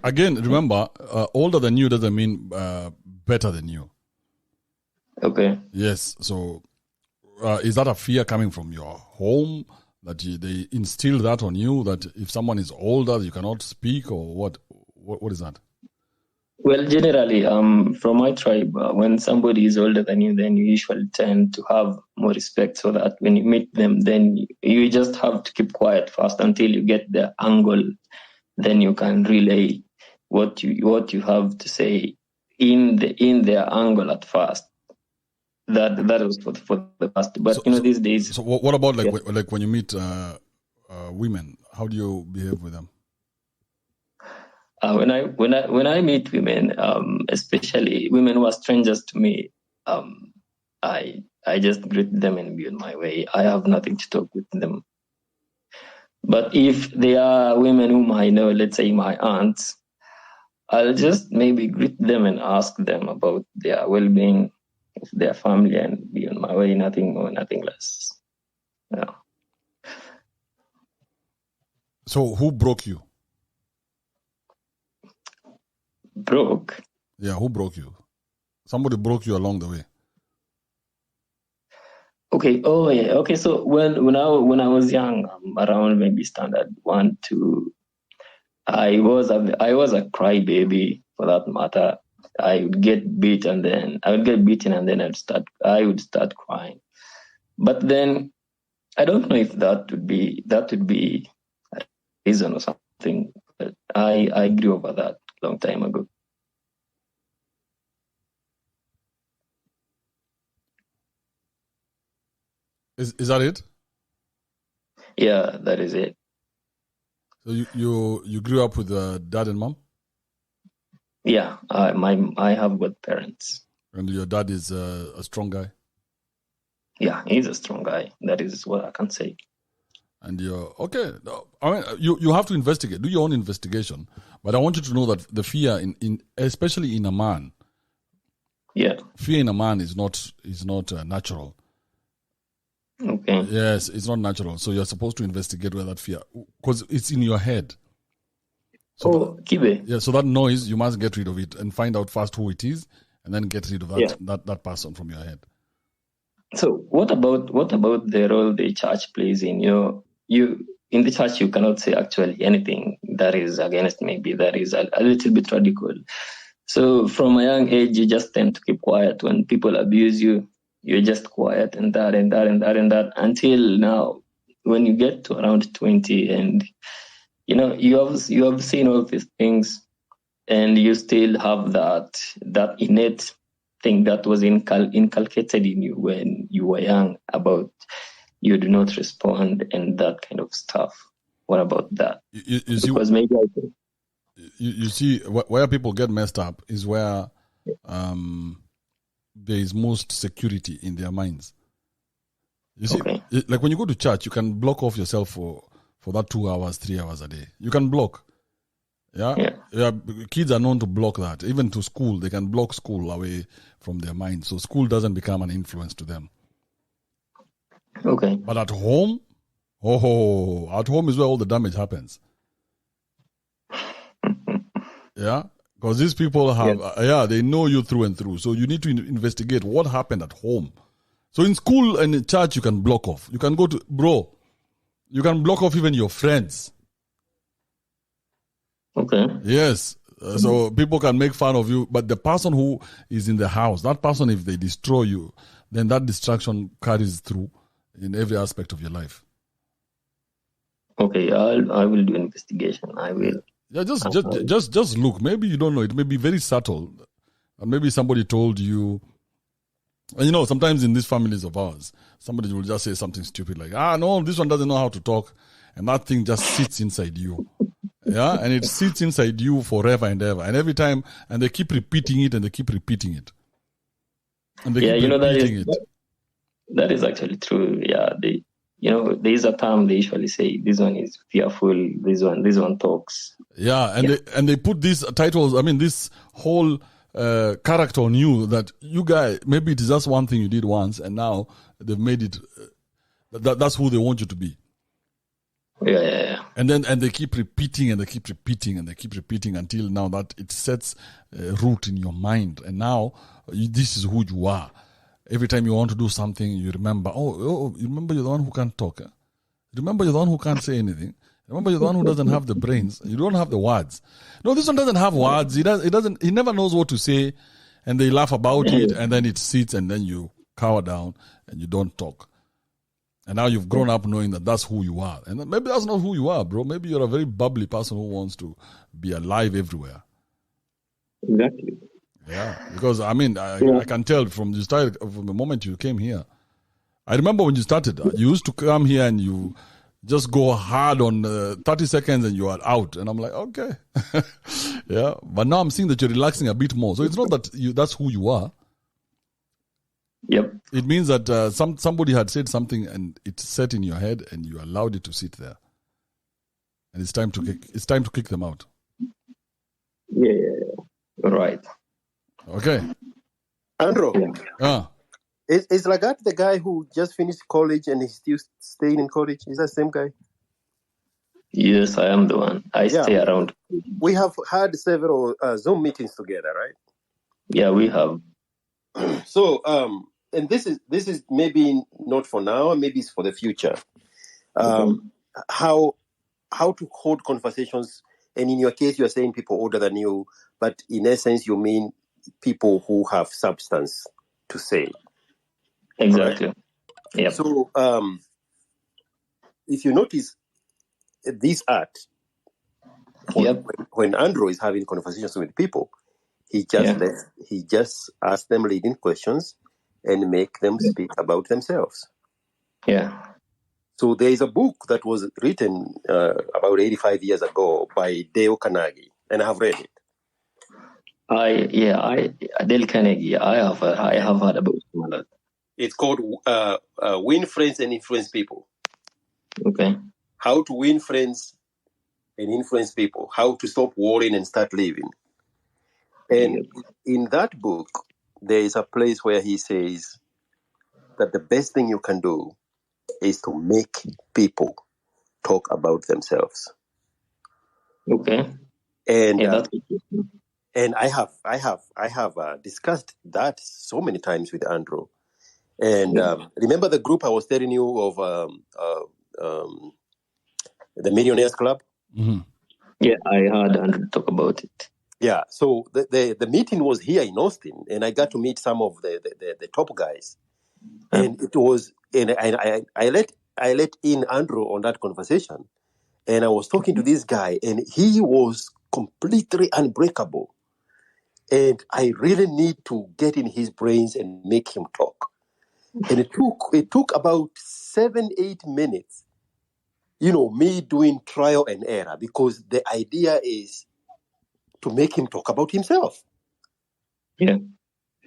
Again, remember, older than you doesn't mean better than you. Okay. Yes. So, is that a fear coming from your home that they instill that on you, that if someone is older, you cannot speak, or what? What is that? Well, generally, from my tribe, when somebody is older than you, then you usually tend to have more respect, so that when you meet them, then you just have to keep quiet first until you get the angle. Then you can relay what you have to say in their angle at first. That was for the past. But these days. So what about like when you meet women? How do you behave with them? When I meet women, especially women who are strangers to me, I just greet them and be on my way. I have nothing to talk with them. But if they are women whom I know, let's say my aunts, I'll just maybe greet them and ask them about their well-being of their family and be on my way, nothing more, nothing less. Yeah. So who broke you? Broke? Yeah, who broke you? Somebody broke you along the way. Okay. Oh yeah. Okay. So when I was young, around maybe standard 1, 2, I was a crybaby for that matter. I would get beaten and then I would start crying. But then I don't know if that would be a reason or something. But I grew over that a long time ago. Is that it? Yeah, that is it. So you grew up with dad and mom? Yeah, I have both parents. And your dad is a strong guy? Yeah, he's a strong guy. That is what I can say. And you're okay. I mean, you have to investigate. Do your own investigation. But I want you to know that the fear in especially in a man. Yeah. Fear in a man is not natural. Okay. Yes, it's not natural. So you're supposed to investigate where that fear, because it's in your head. So Kibe. Yeah. So that noise, you must get rid of it and find out first who it is, and then get rid of that person from your head. So what about the role the church plays in you in the church? You cannot say actually anything that is against, maybe that is a little bit radical. So from a young age, you just tend to keep quiet. When people abuse you, you're just quiet and that until now, when you get to around 20 and you have seen all these things, and you still have that innate thing that was inculcated in you when you were young about you do not respond and that kind of stuff. What about that? Because maybe I think you see where people get messed up is where there is most security in their minds. You see, like when you go to church, you can block off yourself for that 2 hours, 3 hours a day. You can block. Yeah. Kids are known to block that. Even to school, they can block school away from their mind. So school doesn't become an influence to them. Okay. But at home, at home is where all the damage happens. Yeah. Because these people have, they know you through and through. So you need to investigate what happened at home. So in school and in church, you can block off. You can go to, you can block off even your friends. Okay. Yes. So people can make fun of you, but the person who is in the house, that person, if they destroy you, then that distraction carries through in every aspect of your life. Okay, I will do investigation. I will. Yeah, just look. Maybe you don't know. It may be very subtle. And maybe somebody told you. And you know, sometimes in these families of ours, somebody will just say something stupid like, no, this one doesn't know how to talk. And that thing just sits inside you. Yeah, and it sits inside you forever and ever. And every time, and they keep repeating it and they keep repeating it. And they keep repeating it. That is actually true. Yeah, there is a term they usually say, this one is fearful, this one talks. Yeah, and they put these titles, this whole character on you that you guys, maybe it is just one thing you did once and now they've made it, that's who they want you to be. Yeah. And they keep repeating and they keep repeating and they keep repeating until now that it sets root in your mind. And now this is who you are. Every time you want to do something, you remember, you remember you're the one who can't talk. Remember you're the one who can't say anything. Remember you're the one who doesn't have the brains. You don't have the words. No, this one doesn't have words. He never knows what to say. And they laugh about it and then it sits and then you cower down and you don't talk. And now you've grown up knowing that that's who you are. And maybe that's not who you are, bro. Maybe you're a very bubbly person who wants to be alive everywhere. Exactly. Yeah, because I can tell from the moment you came here. I remember when you started, you used to come here and you just go hard on 30 seconds and you are out. And I'm like, okay. Yeah, but now I'm seeing that you're relaxing a bit more. So it's not that that's who you are. Yep. It means that somebody had said something and it set in your head and you allowed it to sit there. And it's time to kick them out. Yeah. Right. Okay. Andrew. Yeah. Is Lagat the guy who just finished college and he's still staying in college? Is that the same guy? Yes, I am the one. I stay around. We have had several Zoom meetings together, right? Yeah, we have. So, and this is maybe not for now, maybe it's for the future. How to hold conversations, and in your case, you're saying people older than you, but in essence, you mean people who have substance to say. Exactly. Right? Yeah. So, if you notice this art, when Andrew is having conversations with people, he just asks them leading questions and make them speak about themselves. Yeah. So there is a book that was written about 85 years ago by Dale Carnegie, and I have read it. Dale Carnegie. I have heard about it. It's called Win Friends and Influence People. Okay. How to win friends and influence people. How to stop worrying and start living. And in that book, there is a place where he says that the best thing you can do is to make people talk about themselves. Okay. And and I have discussed that so many times with Andrew. And remember the group I was telling you of the Millionaires Club? Mm-hmm. Yeah, I heard Andrew talk about it. Yeah, so the meeting was here in Austin, and I got to meet some of the top guys, and it was, and I let in Andrew on that conversation, and I was talking to this guy, and he was completely unbreakable, and I really need to get in his brains and make him talk, and it took about 7-8 minutes, me doing trial and error, because the idea is to make him talk about himself. Yeah.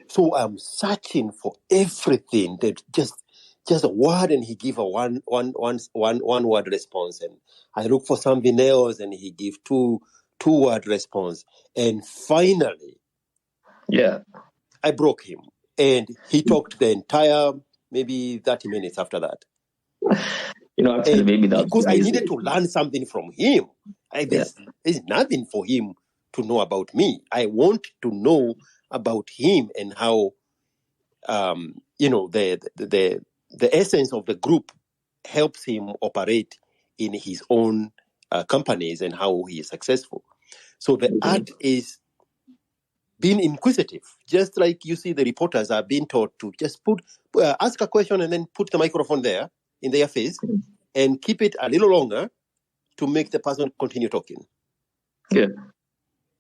So I'm searching for everything that just just a word, and he give a one word response. And I look for something else, and he give two word response. And finally, I broke him, and he talked the entire maybe 30 minutes after that. Actually, maybe that because I needed to learn something from him. There's nothing for him to know about me. I want to know about him and how, the essence of the group helps him operate in his own companies and how he is successful. So the art is being inquisitive, just like you see the reporters are being taught to just ask a question and then put the microphone there in their face and keep it a little longer to make the person continue talking. Yeah.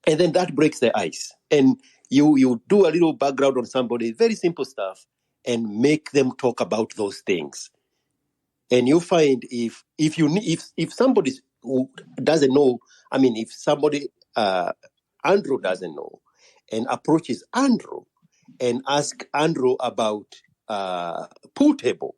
And then that breaks the ice. And you do a little background on somebody, very simple stuff, and make them talk about those things. And you find if somebody who doesn't know, if somebody Andrew doesn't know and approaches Andrew and ask Andrew about pool table,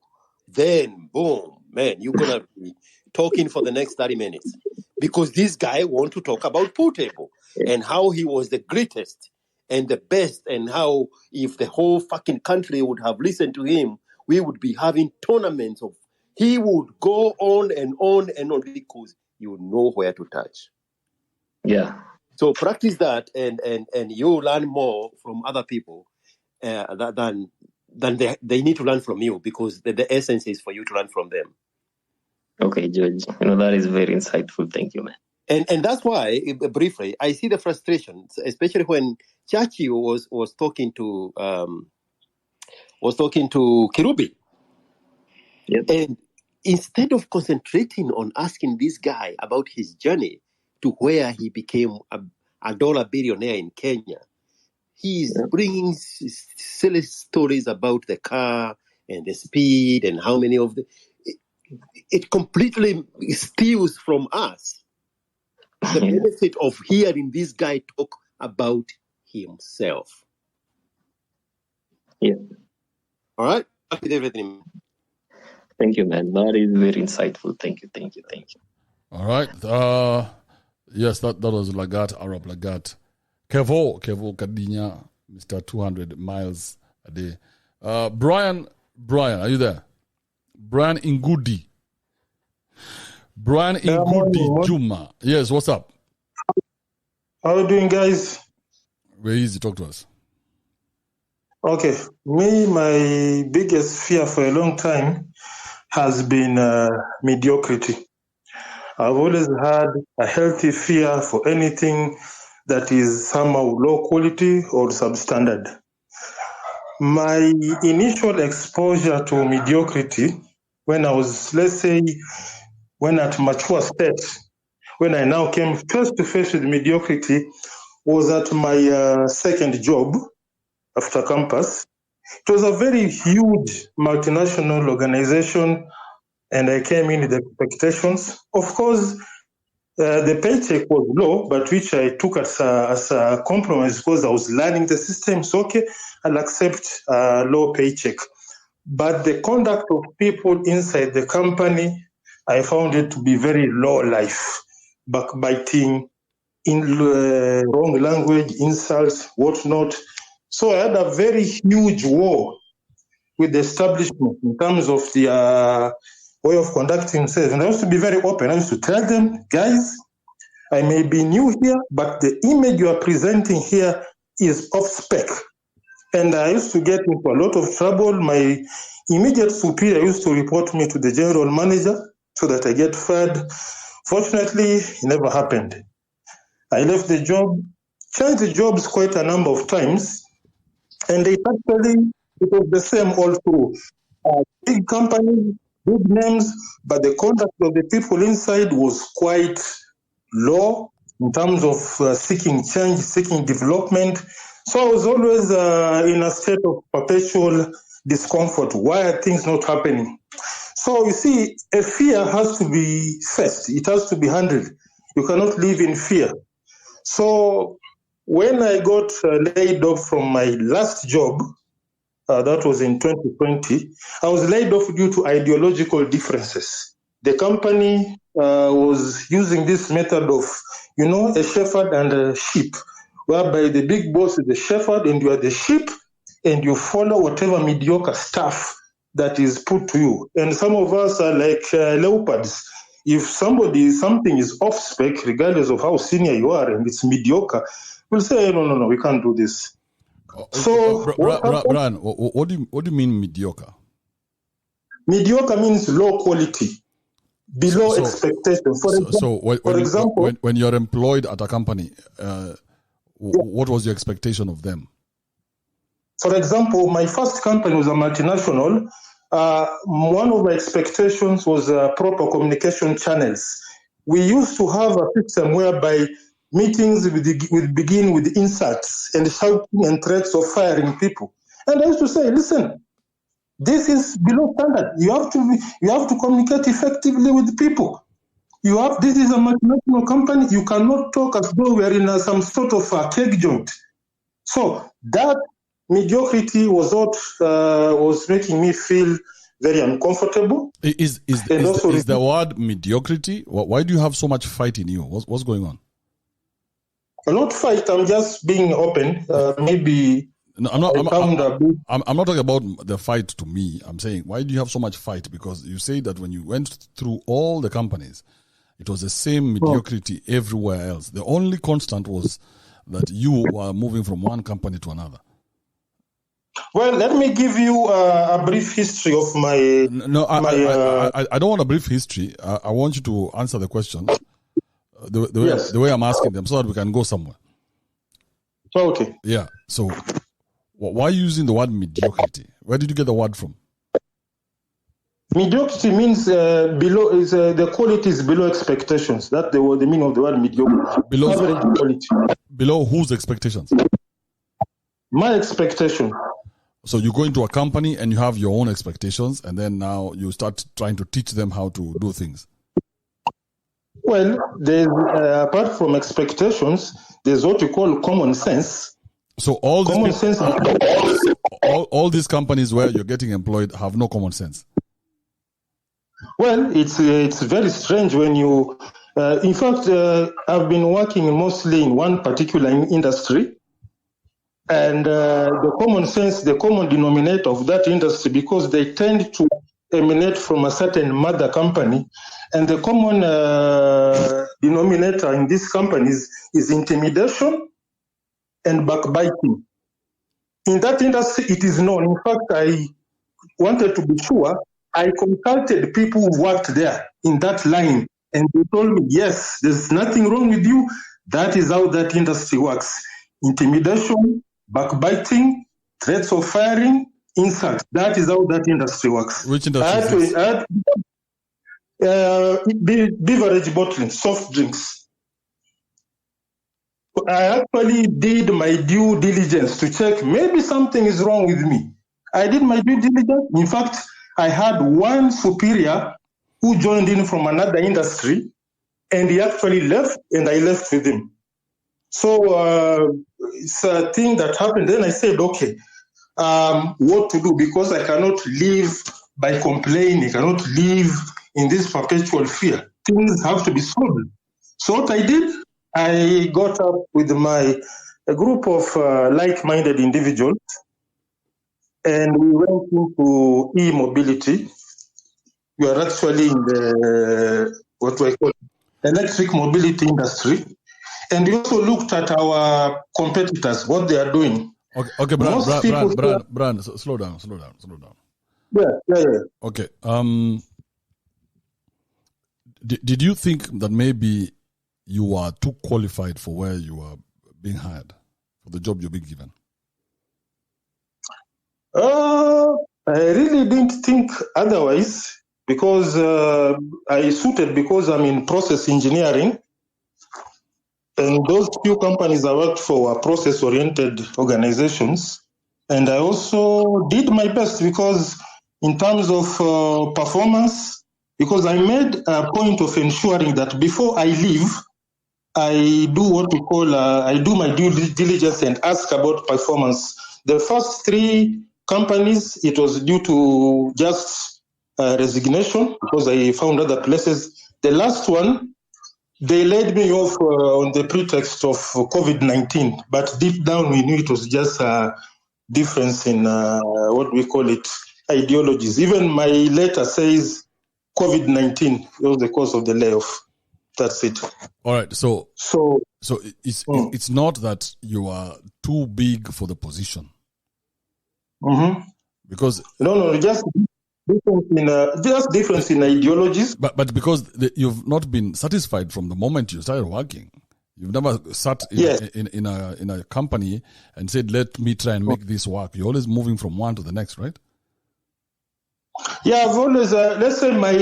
then boom, man, you're gonna be talking for the next 30 minutes because this guy wants to talk about pool table and how he was the greatest and the best, and how if the whole fucking country would have listened to him, we would be having tournaments of. He would go on and on and on because you know where to touch. Yeah. So practice that, and you learn more from other people than they need to learn from you, because the essence is for you to learn from them. Okay, George. That is very insightful. Thank you, man. And that's why, briefly, I see the frustration, especially when Chachi was talking to Kirubi. Yep. And instead of concentrating on asking this guy about his journey to where he became a dollar billionaire in Kenya, he's bringing silly stories about the car and the speed and how many of it completely steals from us the benefit of hearing this guy talk about himself. Yeah. All right. Happy with everything. Thank you, man. That is very insightful. Thank you. All right. Yes, that was Lagat, Arab Lagat. Kevo Kadinya, Mr. 200 miles a day. Brian, are you there? Brian Ingudi. Juma. Yes, what's up? How are you doing, guys? Very easy. Talk to us. Okay. My biggest fear for a long time has been mediocrity. I've always had a healthy fear for anything that is somehow low quality or substandard. My initial exposure to mediocrity, when I was, let's say, when at mature state, when I now came face to face with mediocrity, was at my second job after campus. It was a very huge multinational organization, and I came in with expectations. Of course, the paycheck was low, but which I took as a compromise because I was learning the system. So, okay, I'll accept a low paycheck. But the conduct of people inside the company, I found it to be very low life, backbiting, in wrong language, insults, whatnot. So I had a very huge war with the establishment in terms of the way of conducting themselves. And I used to be very open. I used to tell them, guys, I may be new here, but the image you are presenting here is off spec. And I used to get into a lot of trouble. My immediate superior used to report me to the general manager so that I get fired. Fortunately, it never happened. I left the job, changed the jobs quite a number of times, and it was the same all through. Big companies, big names, but the conduct of the people inside was quite low in terms of seeking change, seeking development. So I was always in a state of perpetual discomfort. Why are things not happening? So you see, a fear has to be faced. It has to be handled. You cannot live in fear. So when I got laid off from my last job, That was in 2020. I was laid off due to ideological differences. The company was using this method of, a shepherd and a sheep, whereby the big boss is the shepherd and you are the sheep, and you follow whatever mediocre stuff that is put to you. And some of us are like leopards. If something is off spec, regardless of how senior you are, and it's mediocre, we'll say, no, we can't do this. So, Brian, what do you mean mediocre? Mediocre means low quality, below expectation. For example, when you're employed at a company, what was your expectation of them? For example, my first company was a multinational. One of my expectations was proper communication channels. We used to have a system whereby meetings would begin with insults and shouting and threats of firing people. And I used to say, listen, this is below standard. You have to communicate effectively with people. This is a multinational company. You cannot talk as though we're in some sort of a keg joint. So that mediocrity was what was making me feel very uncomfortable. Is the word mediocrity? Why do you have so much fight in you? What's going on? Not fight. I'm just being open. Maybe no, I'm not talking about the fight to me. I'm saying, why do you have so much fight? Because you say that when you went through all the companies, it was the same mediocrity everywhere else. The only constant was that you were moving from one company to another. Well, let me give you a brief history of my... No, I don't want a brief history. I want you to answer the question the way I'm asking them so that we can go somewhere. Okay. Yeah. So, why are you using the word mediocrity? Where did you get the word from? Mediocrity means the quality is below expectations. That's the meaning of the word mediocre. Average quality. Below whose expectations? My expectation. So you go into a company and you have your own expectations, and then now you start trying to teach them how to do things. Well, there's apart from expectations, there's what you call common sense. So all these companies where you're getting employed have no common sense. Well, it's very strange when you. In fact, I've been working mostly in one particular industry. And the common sense, the common denominator of that industry, because they tend to emanate from a certain mother company, and the common denominator in these companies is intimidation and backbiting. In that industry, it is known. In fact, I wanted to be sure. I consulted people who worked there in that line, and they told me, yes, there's nothing wrong with you. That is how that industry works. Intimidation, backbiting, threats of firing, insult. That is how that industry works. Which industry? Beverage bottling, soft drinks. I actually did my due diligence to check maybe something is wrong with me. I did my due diligence. In fact, I had one superior who joined in from another industry, and he actually left, and I left with him. So it's a thing that happened. Then I said, okay, what to do? Because I cannot live by complaining. I cannot live in this perpetual fear. Things have to be solved. So what I did, I got up with a group of like-minded individuals, and we went into e-mobility. We are actually in the, what do I call it, electric mobility industry. And we also looked at our competitors, what they are doing. Okay, Brian, slow down. Yeah. Okay. Did you think that maybe you are too qualified for where you are being hired, for the job you're being given? I really didn't think otherwise, because I suited because I'm in process engineering. And those few companies I worked for were process-oriented organizations. And I also did my best because in terms of performance, because I made a point of ensuring that before I leave, I do what we call, I do my due diligence and ask about performance. The first 3 companies, it was due to just resignation because I found other places. The last one, they laid me off on the pretext of COVID-19, but deep down we knew it was just a difference in what we call it, ideologies. Even my letter says COVID-19 was the cause of the layoff. That's it. All right. So it's not that you are too big for the position. Mm-hmm. Because no, just difference in ideologies. But because you've not been satisfied from the moment you started working. You've never sat in a company and said, "Let me try and make this work." You're always moving from one to the next, right? Yeah, I've always let's say my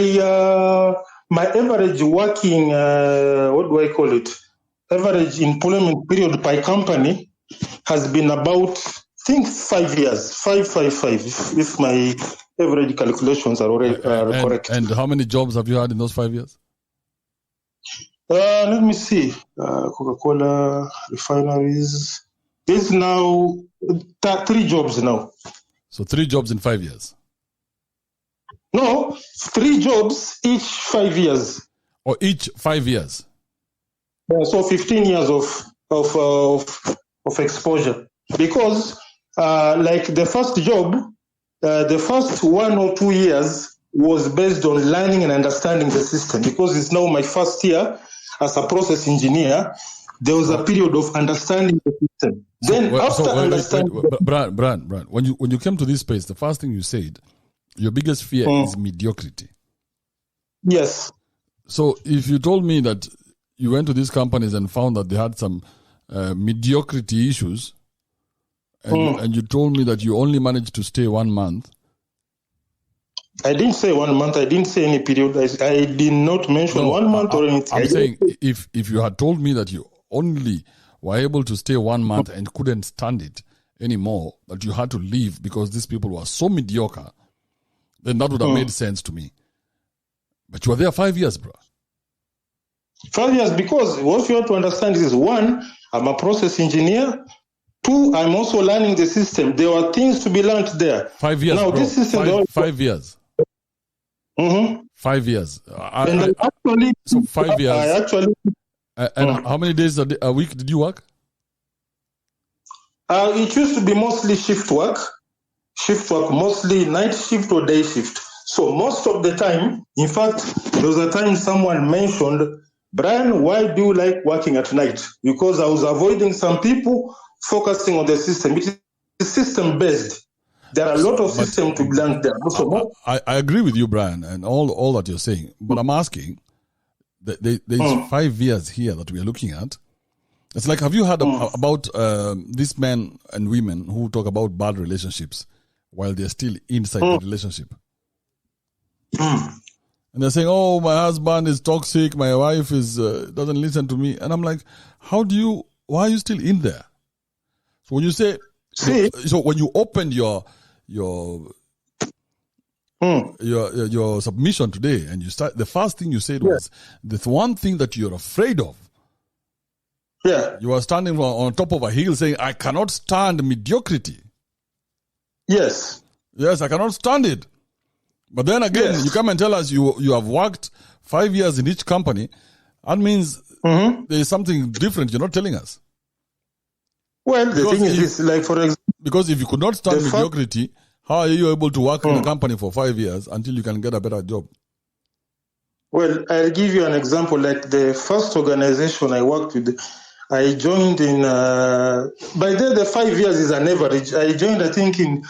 average working what do I call it? Average employment period by company has been about, I think, 5 years, 555, if my average calculations are correct. And how many jobs have you had in those 5 years? Let me see. Coca-Cola, refineries. There's now 3 jobs now. So 3 jobs in 5 years? No, 3 jobs each 5 years. Or each 5 years? Yeah, so 15 years of exposure. Because like the first job, the first 1 or 2 years was based on learning and understanding the system. Because it's now my first year as a process engineer, there was a period of understanding the system. Then understanding... Brian, when you came to this space, the first thing you said, your biggest fear is mediocrity. Yes. So if you told me that you went to these companies and found that they had some mediocrity issues, and you told me that you only managed to stay 1 month. I didn't say 1 month. I didn't say any period. I did not mention 1 month or anything. I'm saying if you had told me that you only were able to stay 1 month and couldn't stand it anymore, that you had to leave because these people were so mediocre, then that would have made sense to me. But you were there 5 years, bro. 5 years, because what you have to understand is, 1, I'm a process engineer. 2, I'm also learning the system. There were things to be learned there. 5 years, now, bro. This system 5 years. Mm-hmm. 5 years. So 5 years. And how many days a week did you work? It used to be mostly shift work, mostly night shift or day shift. So most of the time, in fact, there was a time someone mentioned, Brian, why do you like working at night? Because I was avoiding some people focusing on the system. It is system-based. There are a lot of systems to learn there. I agree with you, Brian, and all that you're saying. But I'm asking, there's 5 years here that we are looking at. It's like, have you heard about these men and women who talk about bad relationships while they're still inside the relationship? And they're saying, "Oh, my husband is toxic. My wife is doesn't listen to me." And I'm like, why are you still in there? So when you say, so when you opened your submission today, and the first thing you said was, the one thing that you're afraid of. Yeah. You are standing on top of a hill saying, "I cannot stand mediocrity." Yes. Yes, I cannot stand it. But then again, you come and tell us you have worked 5 years in each company. That means there is something different you're not telling us. Well, the thing is, like, for example... Because if you could not stand mediocrity, how are you able to work in a company for 5 years until you can get a better job? Well, I'll give you an example. Like the first organization I worked with, I joined in... by then, the 5 years is an average. I joined, I think, in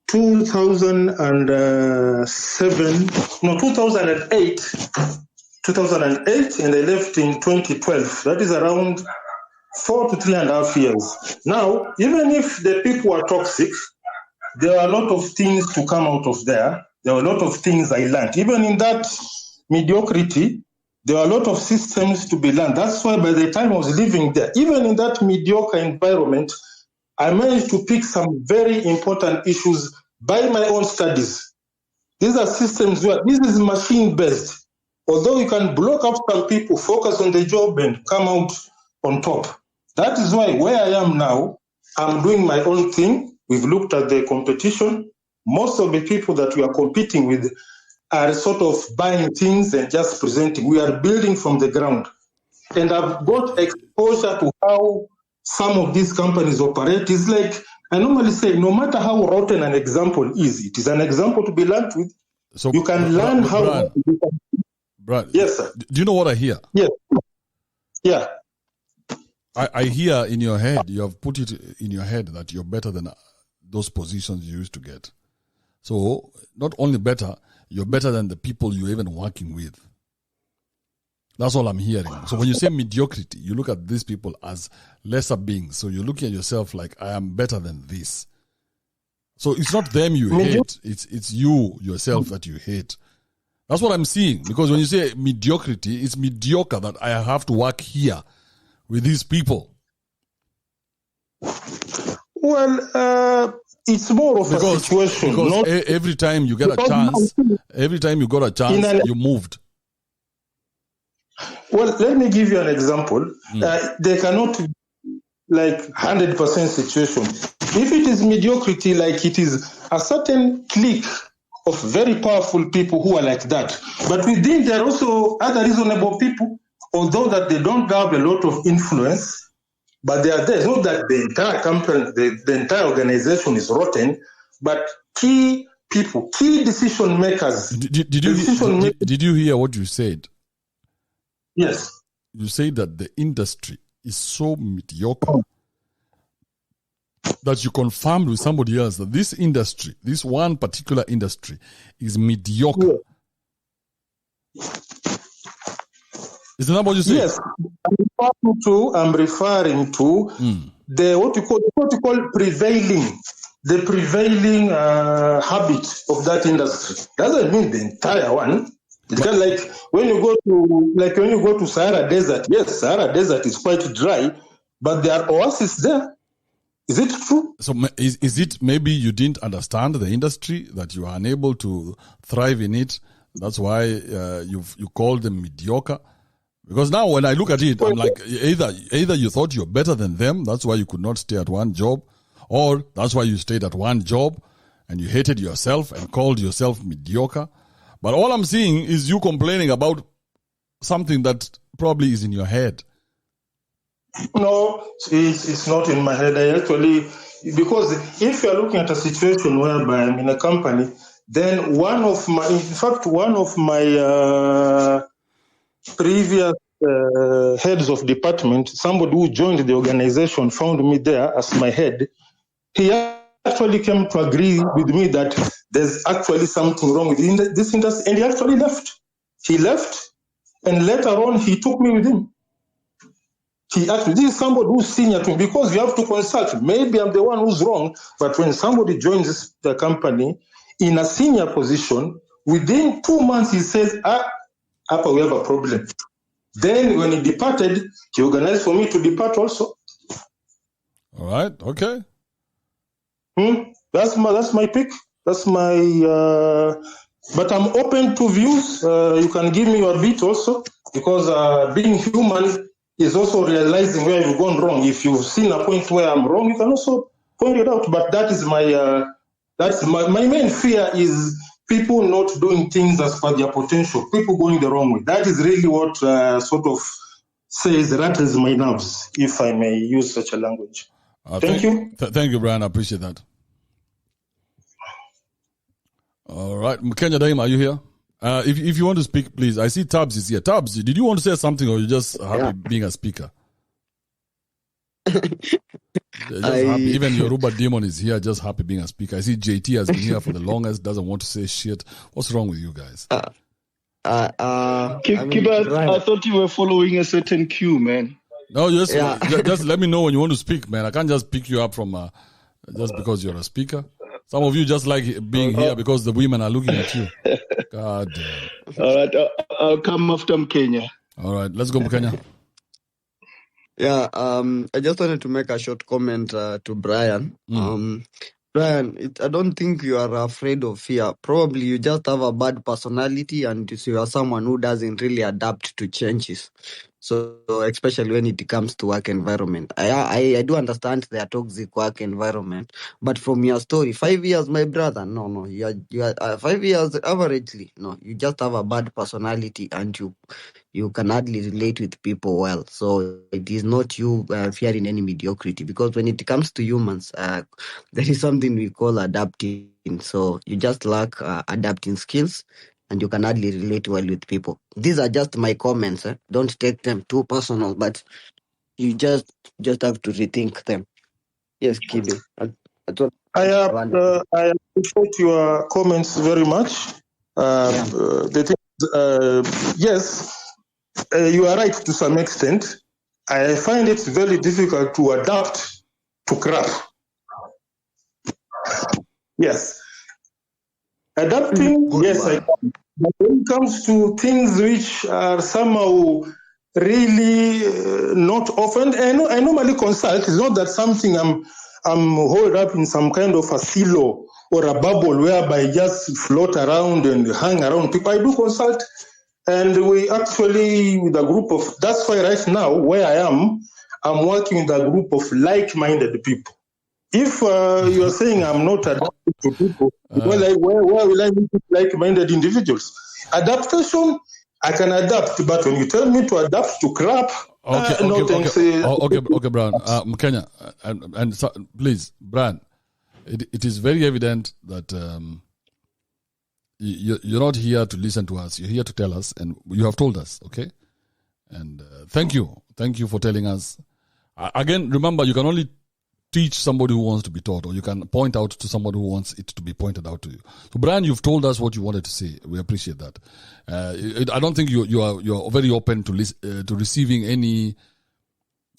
2008, and I left in 2012. That is around 4 to 3.5 years. Now, even if the people are toxic, there are a lot of things to come out of there. There are a lot of things I learned. Even in that mediocrity, there are a lot of systems to be learned. That's why by the time I was living there, even in that mediocre environment, I managed to pick some very important issues by my own studies. These are systems where this is machine-based. Although you can block up some people, focus on the job and come out on top. That is why where I am now, I'm doing my own thing. we've looked at the competition. Most of the people that we are competing with are sort of buying things and just presenting. We are building from the ground. And I've got exposure to how some of these companies operate. It's like, I normally say, no matter how rotten an example is, it is an example to be learned with. So you can learn how... Brad, yes, sir. Do you know what I hear? Yes. Yeah. I hear in your head, you have put it in your head that you're better than those positions you used to get. So, not only better, you're better than the people you're even working with. That's all I'm hearing. So when you say mediocrity, you look at these people as lesser beings. So you're looking at yourself like, I am better than this. So it's not them you hate. It's you, yourself, that you hate. That's what I'm seeing. Because when you say mediocrity, it's mediocre that I have to work here with these people. Well, it's more of a situation. Because every time you get a chance, you moved. Well, let me give you an example. They cannot be like 100% situation. If it is mediocrity, like it is a certain clique of very powerful people who are like that. But within there are also other reasonable people, although that they don't have a lot of influence, but they are there. It's not that the entire company, the entire organization is rotten, but key people, key decision makers. Did you hear what you said? Yes. You say that the industry is so mediocre that you confirmed with somebody else that this industry, this one particular industry, is mediocre. Yeah. Isn't that what you say? Yes. I'm referring to the what you call prevailing habit of that industry. Doesn't mean the entire one. It's kind of like when you go to Sahara Desert. Yes, Sahara Desert is quite dry, but there are oases there. Is it true? So is it maybe you didn't understand the industry, that you are unable to thrive in it? That's why you call them mediocre? Because now when I look at it, I'm like, either you thought you're better than them, that's why you could not stay at one job, or that's why you stayed at one job and you hated yourself and called yourself mediocre. But all I'm seeing is you complaining about something that probably is in your head. No, it's not in my head. Because if you're looking at a situation whereby I'm in a company, then one of my previous heads of department, somebody who joined the organization, found me there as my head. He actually came to agree with me that there's actually something wrong with this industry, and he actually left. He left, and later on, he took me with him. This is somebody who's senior to me, because you have to consult. Maybe I'm the one who's wrong, but when somebody joins the company in a senior position, within 2 months, he says, Appa, we have a problem. Then when he departed, he organized for me to depart also. All right, okay. That's my pick. That's my... but I'm open to views. You can give me your beat also, because being human is also realizing where you've gone wrong. If you've seen a point where I'm wrong, you can also point it out. But that is my main fear is people not doing things as per their potential, people going the wrong way. That is really what sort of rattles my nerves, if I may use such a language. Thank you. Thank you, Brian. I appreciate that. All right. Mkenya Daim, are you here? If you want to speak, please. I see Tabs is here. Tabs, did you want to say something, or you just happy being a speaker? Happy. Even Yoruba Demon is here, just happy being a speaker. I see JT has been here for the longest, doesn't want to say shit. What's wrong with you guys? I thought you were following a certain cue, man. No, just let me know when you want to speak, man. I can't just pick you up from just because you're a speaker. Some of you just like being here because the women are looking at you. God damn. All right, I'll come after Mkenya. All right, let's go, Mkenya. Yeah, I just wanted to make a short comment to Brian. Brian, I don't think you are afraid of fear. Probably you just have a bad personality and you are someone who doesn't really adapt to changes. So especially when it comes to work environment, I do understand their toxic work environment, but from your story, 5 years, my brother, no, you are 5 years averagely. No, you just have a bad personality and you can hardly relate with people well. So it is not you fearing any mediocrity, because when it comes to humans, there is something we call adapting. So you just lack adapting skills, and you can hardly relate well with people. These are just my comments. Don't take them too personal, but you just have to rethink them. Yes, Kibe. I appreciate your comments very much. The thing, yes, you are right to some extent. I find it very difficult to adapt to crap. Yes. Adapting, yes, I can. But when it comes to things which are somehow really not often, I normally consult. It's not that something I'm holed up in some kind of a silo or a bubble whereby I just float around and hang around people. I do consult, and we actually, with a group of, that's why right now where I am, I'm working with a group of like-minded people. If you are saying I'm not adapting to people, where will I meet like-minded individuals? Adaptation, I can adapt, but when you tell me to adapt to crap, no thanks. Okay, Brian. Kenya, and so, please, Brian, it is very evident that you're not here to listen to us. You're here to tell us, and you have told us, okay? And thank you for telling us. Again, remember, you can only teach somebody who wants to be taught, or you can point out to somebody who wants it to be pointed out to you. So, Brian, you've told us what you wanted to say. We appreciate that. I don't think you're very open to receiving any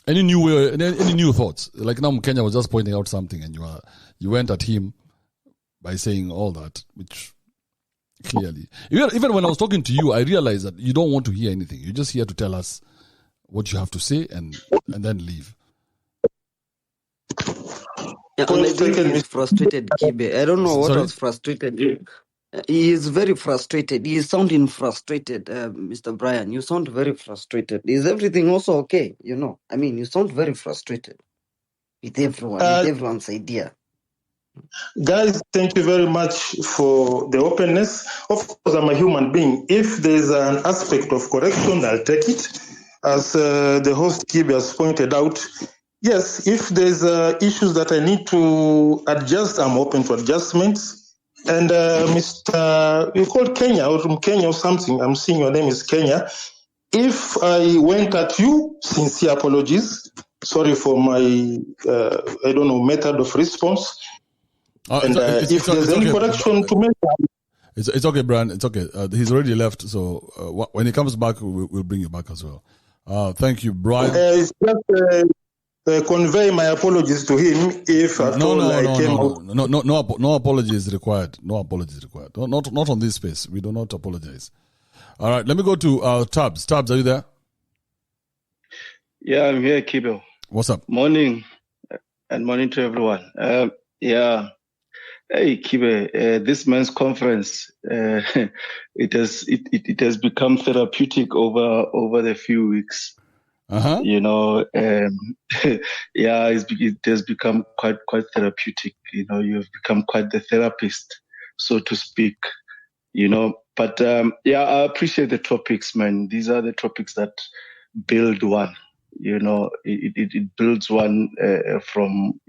new way, any new thoughts. Like now, Kenya was just pointing out something, and you went at him by saying all that, which clearly, even when I was talking to you, I realized that you don't want to hear anything. You're just here to tell us what you have to say and then leave. Yeah, and I think he's frustrated, Kibe. I don't know what was frustrated. He is very frustrated. He is sounding frustrated, Mr. Brian. You sound very frustrated. Is everything also okay? I mean, you sound very frustrated with everyone, with everyone's idea. Guys, thank you very much for the openness. Of course, I'm a human being. If there's an aspect of correction, I'll take it. As the host Kibe has pointed out, yes, if there's issues that I need to adjust, I'm open to adjustments. And Mr. You called Kenya or from Kenya or something. I'm seeing your name is Kenya. If I went at you, sincere apologies. Sorry for my, method of response. And if there's any correction to make, it's okay, Brian. It's okay. He's already left, so when he comes back, we'll bring you back as well. Thank you, Brian. It's just convey my apologies to him if at all I came out. No apologies required. No apologies required. Not on this space. We do not apologize. All right, let me go to Tabs. Tabs, are you there? Yeah, I'm here, Kibo. What's up? Morning, and morning to everyone. Hey, Kibe, this men's conference, it has become therapeutic over the few weeks. Uh-huh. It has become quite therapeutic. You've become quite the therapist, so to speak. But I appreciate the topics, man. These are the topics that build one. It builds one from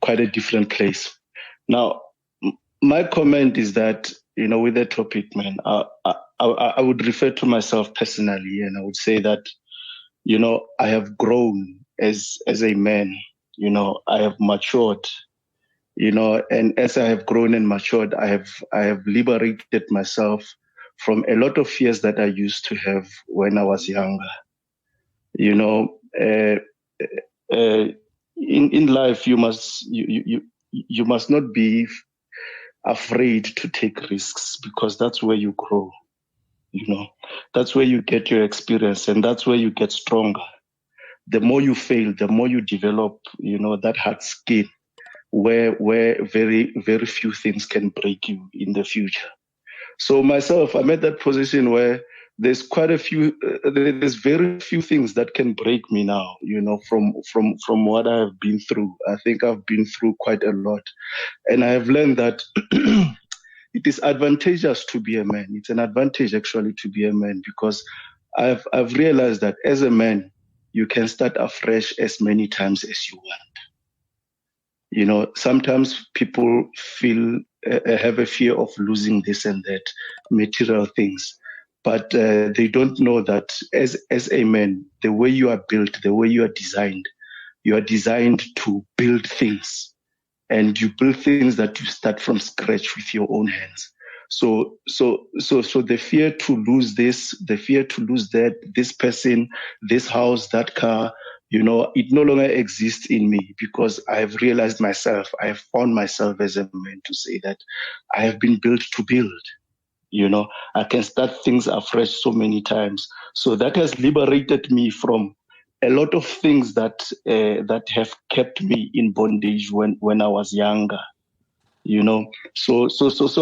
quite a different place. Now, my comment is that, with the topic, man, I would refer to myself personally, and I would say that, I have grown as a man, I have matured, and as I have grown and matured, I have liberated myself from a lot of fears that I used to have when I was younger. In life, you must not be afraid to take risks, because that's where you grow. That's where you get your experience, and that's where you get stronger. The more you fail, the more you develop, that hard skin where very, very few things can break you in the future. So myself, I'm at that position where there's quite a few. There's very few things that can break me now. From what I have been through. I think I've been through quite a lot, and I have learned that it is advantageous to be a man. It's an advantage actually to be a man, because I've realized that as a man, you can start afresh as many times as you want. Sometimes people have a fear of losing this and that, material things. But they don't know that as a man, the way you are built, the way you are designed to build things. And you build things that you start from scratch with your own hands. So the fear to lose this, the fear to lose that, this person, this house, that car, it no longer exists in me, because I have realized myself, I have found myself as a man to say that I have been built to build. I can start things afresh so many times. So that has liberated me from a lot of things that have kept me in bondage when I was younger. So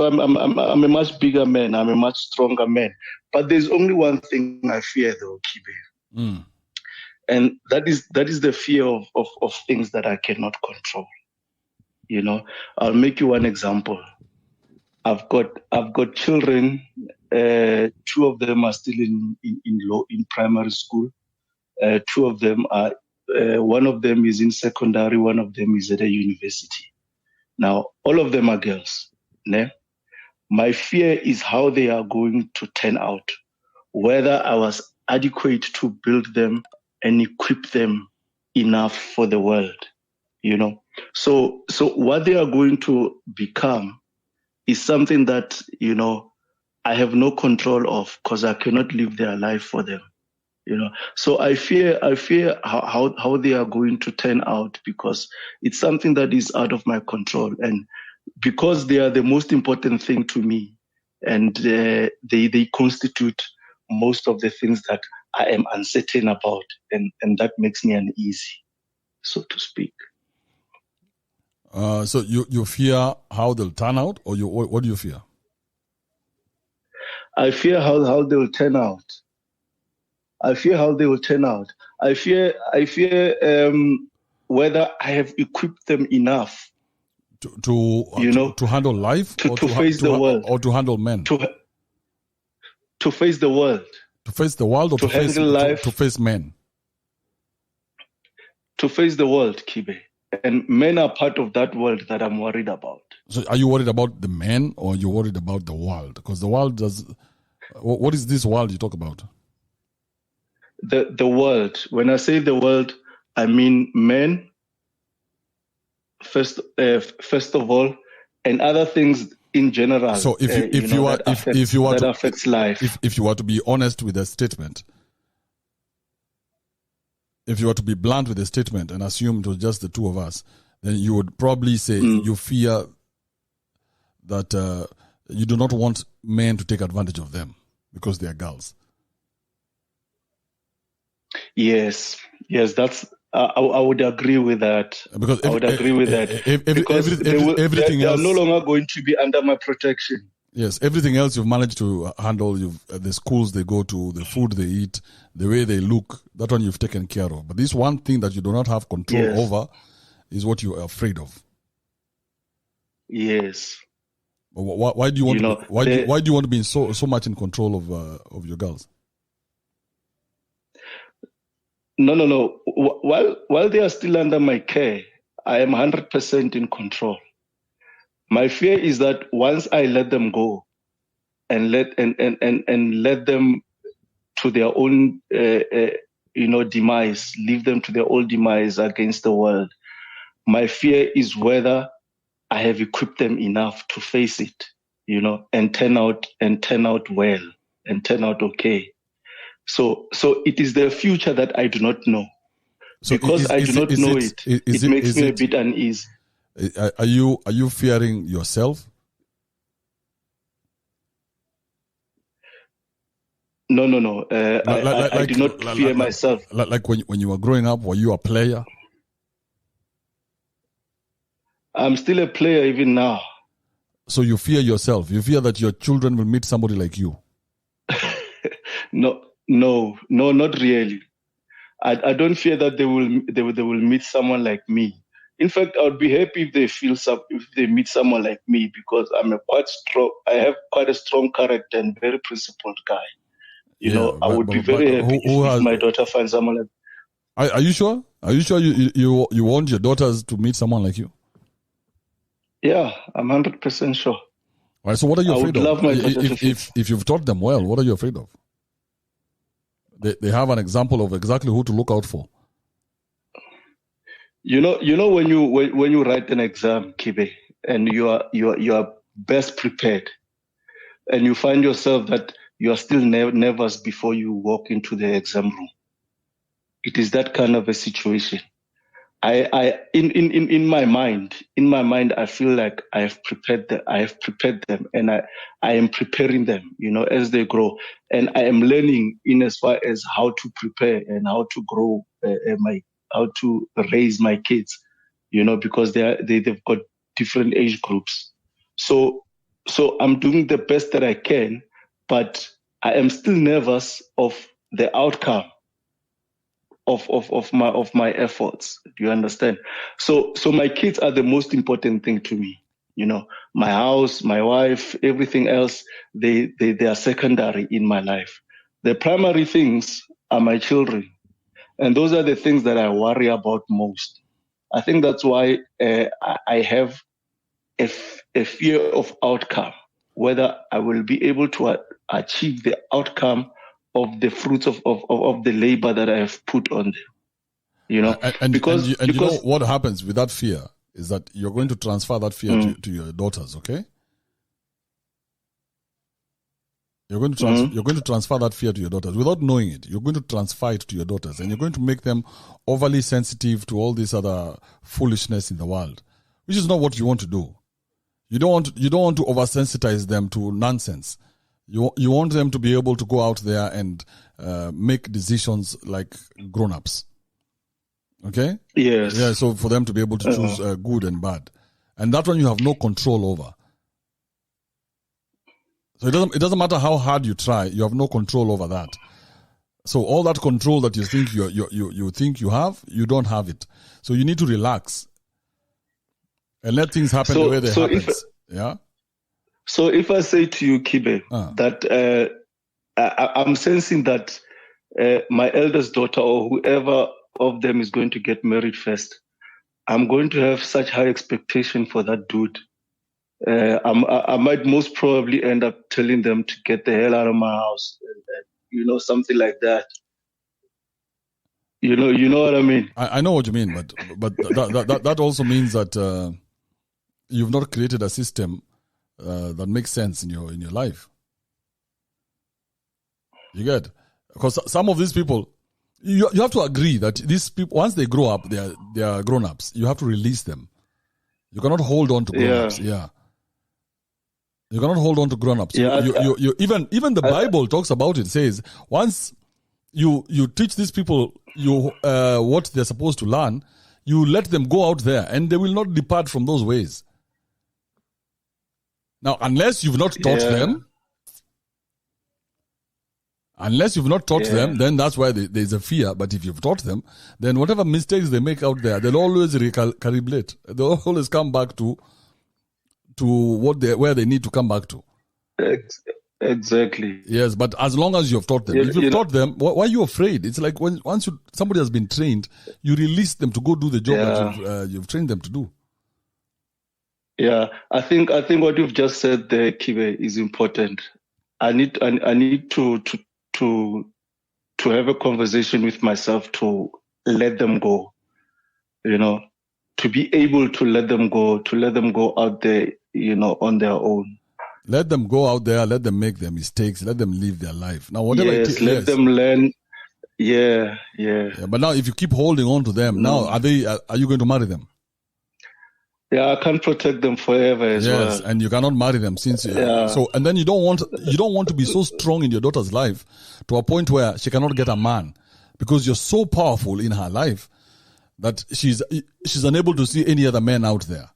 I'm a much bigger man. I'm a much stronger man. But there's only one thing I fear, though, Kibe. And that is the fear of things that I cannot control. I'll make you one example. I've got children. 2 of them are still in primary school. 2 of them are. One of them is in secondary. One of them is at a university. Now, all of them are girls. Ne? My fear is how they are going to turn out. Whether I was adequate to build them and equip them enough for the world. So what they are going to become is something that, I have no control of, because I cannot live their life for them. So I fear how they are going to turn out, because it's something that is out of my control, and because they are the most important thing to me, and they constitute most of the things that I am uncertain about, and that makes me uneasy, so to speak. So you fear how they'll turn out, or what do you fear? I fear how they'll turn out. I fear how they will turn out. I fear whether I have equipped them enough to handle life, to face the world, or to handle men, to face the world, or to face life, to face men, to face the world, Kibe. And men are part of that world that I'm worried about. So are you worried about the men, or are you worried about the world? Because the world does. What is this world you talk about? The world. When I say the world, I mean men. First of all, and other things in general. So if you were to be honest with a statement, if you were to be blunt with a statement and assume it was just the 2 of us, then you would probably say you fear that you do not want men to take advantage of them because they are girls. Yes, that's. I would agree with that. Because I would agree with that. They are no longer going to be under my protection. Yes, everything else you've managed to handle. The schools they go to, the food they eat, the way they look. That one you've taken care of. But this one thing that you do not have control over is what you are afraid of. Yes. Why do you want? Why do you want to be so much in control of your girls? No. While they are still under my care, I am 100% in control. My fear is that once I let them go and let them to their own demise, leave them to their own demise against the world, my fear is whether I have equipped them enough to face it, and turn out well and turn out okay. So it is the future that I do not know. So because I do not know it, it makes me a bit uneasy. Are you fearing yourself? No. I do not fear myself. Like when you were growing up, were you a player? I'm still a player even now. So you fear yourself. You fear that your children will meet somebody like you. No, not really. I don't fear that they will meet someone like me. In fact, I would be happy if they meet someone like me, because I have quite a strong character and very principled guy. I would be very happy if my daughter finds someone like. Are you sure? Are you sure you want your daughters to meet someone like you? Yeah, I'm 100% sure. All right. So what are you afraid of? Love my daughter if you've taught them well, what are you afraid of? They have an example of exactly who to look out for. When you write an exam, Kibe, and you are best prepared, and you find yourself that you are still nervous before you walk into the exam room. It is that kind of a situation. In my mind, I feel like I have prepared them, and I am preparing them, as they grow, and I am learning in as far as how to prepare and how to grow how to raise my kids, because they've got different age groups. So I'm doing the best that I can, but I am still nervous of the outcome of my efforts. Do you understand? So my kids are the most important thing to me. My house, my wife, everything else, they are secondary in my life. The primary things are my children. And those are the things that I worry about most. I think that's why I have a fear of outcome, whether I will be able to achieve the outcome of the fruits of the labor that I have put on them. Because you know what happens with that fear is that you're going to transfer that fear to your daughters, okay? You're going to transfer that fear to your daughters without knowing it. You're going to transfer it to your daughters, and you're going to make them overly sensitive to all this other foolishness in the world, which is not what you want to do. You don't want to oversensitize them to nonsense. You want them to be able to go out there and make decisions like grown-ups. Okay? Yes. Yeah. So for them to be able to choose good and bad, and that one you have no control over. So it doesn't matter how hard you try, you have no control over that. So all that control that you think you think you have, you don't have it. So you need to relax and let things happen the way they happen. So if I say to you, Kibe, that I'm sensing that my eldest daughter or whoever of them is going to get married first, I'm going to have such high expectation for that dude. I might most probably end up telling them to get the hell out of my house, something like that. You know what I mean? I know what you mean, but that also means that you've not created a system that makes sense in your life. You get? Because some of these people, you have to agree that these people, once they grow up, they are grown-ups. You have to release them. You cannot hold on to grown-ups. Yeah. You cannot hold on to grown-ups. Yeah, you even the Bible talks about it. Says once you teach these people what they're supposed to learn, you let them go out there and they will not depart from those ways. Now, unless you've not taught them, then that's why there's a fear. But if you've taught them, then whatever mistakes they make out there, they'll always recalibrate. They'll always come back to where they need to come back to. Exactly. Yes, but as long as you've taught them. If you've taught them, why are you afraid? It's like once somebody has been trained, you release them to go do the job that you've trained them to do. Yeah, I think what you've just said there, Kibe, is important. I need to have a conversation with myself to let them go. To be able to let them go out there, on their own. Let them go out there, let them make their mistakes, let them live their life. Now, whatever let them learn. Yeah. But now, if you keep holding on to them, now are you going to marry them? Yeah, I can't protect them forever as well. Yes, and you cannot marry them and then you don't want to be so strong in your daughter's life to a point where she cannot get a man because you're so powerful in her life that she's unable to see any other man out there.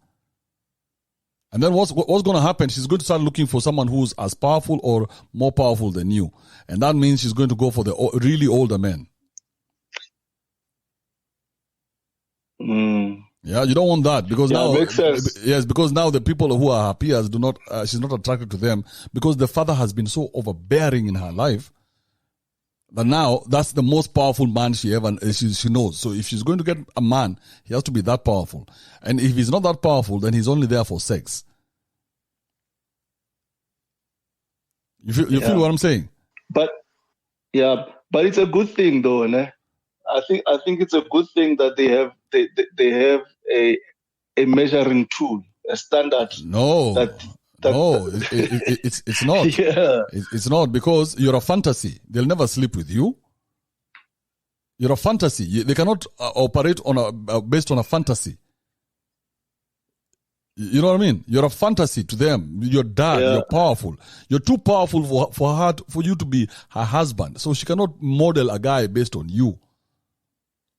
And then what's going to happen? She's going to start looking for someone who's as powerful or more powerful than you. And that means she's going to go for the really older men. Yeah, you don't want that because now, makes sense. Yes, because now the people who are her peers do not, she's not attracted to them because the father has been so overbearing in her life that now that's the most powerful man she knows. So if she's going to get a man, he has to be that powerful. And if he's not that powerful, then he's only there for sex. You feel what I'm saying? But it's a good thing though, né? I think it's a good thing that they have a measuring tool, a standard. No, it's not. Yeah. It's not because you're a fantasy. They'll never sleep with you. You're a fantasy. They cannot operate on based on a fantasy. You know what I mean? You're a fantasy to them. You're dad. You're powerful. You're too powerful for you to be her husband. So she cannot model a guy based on you.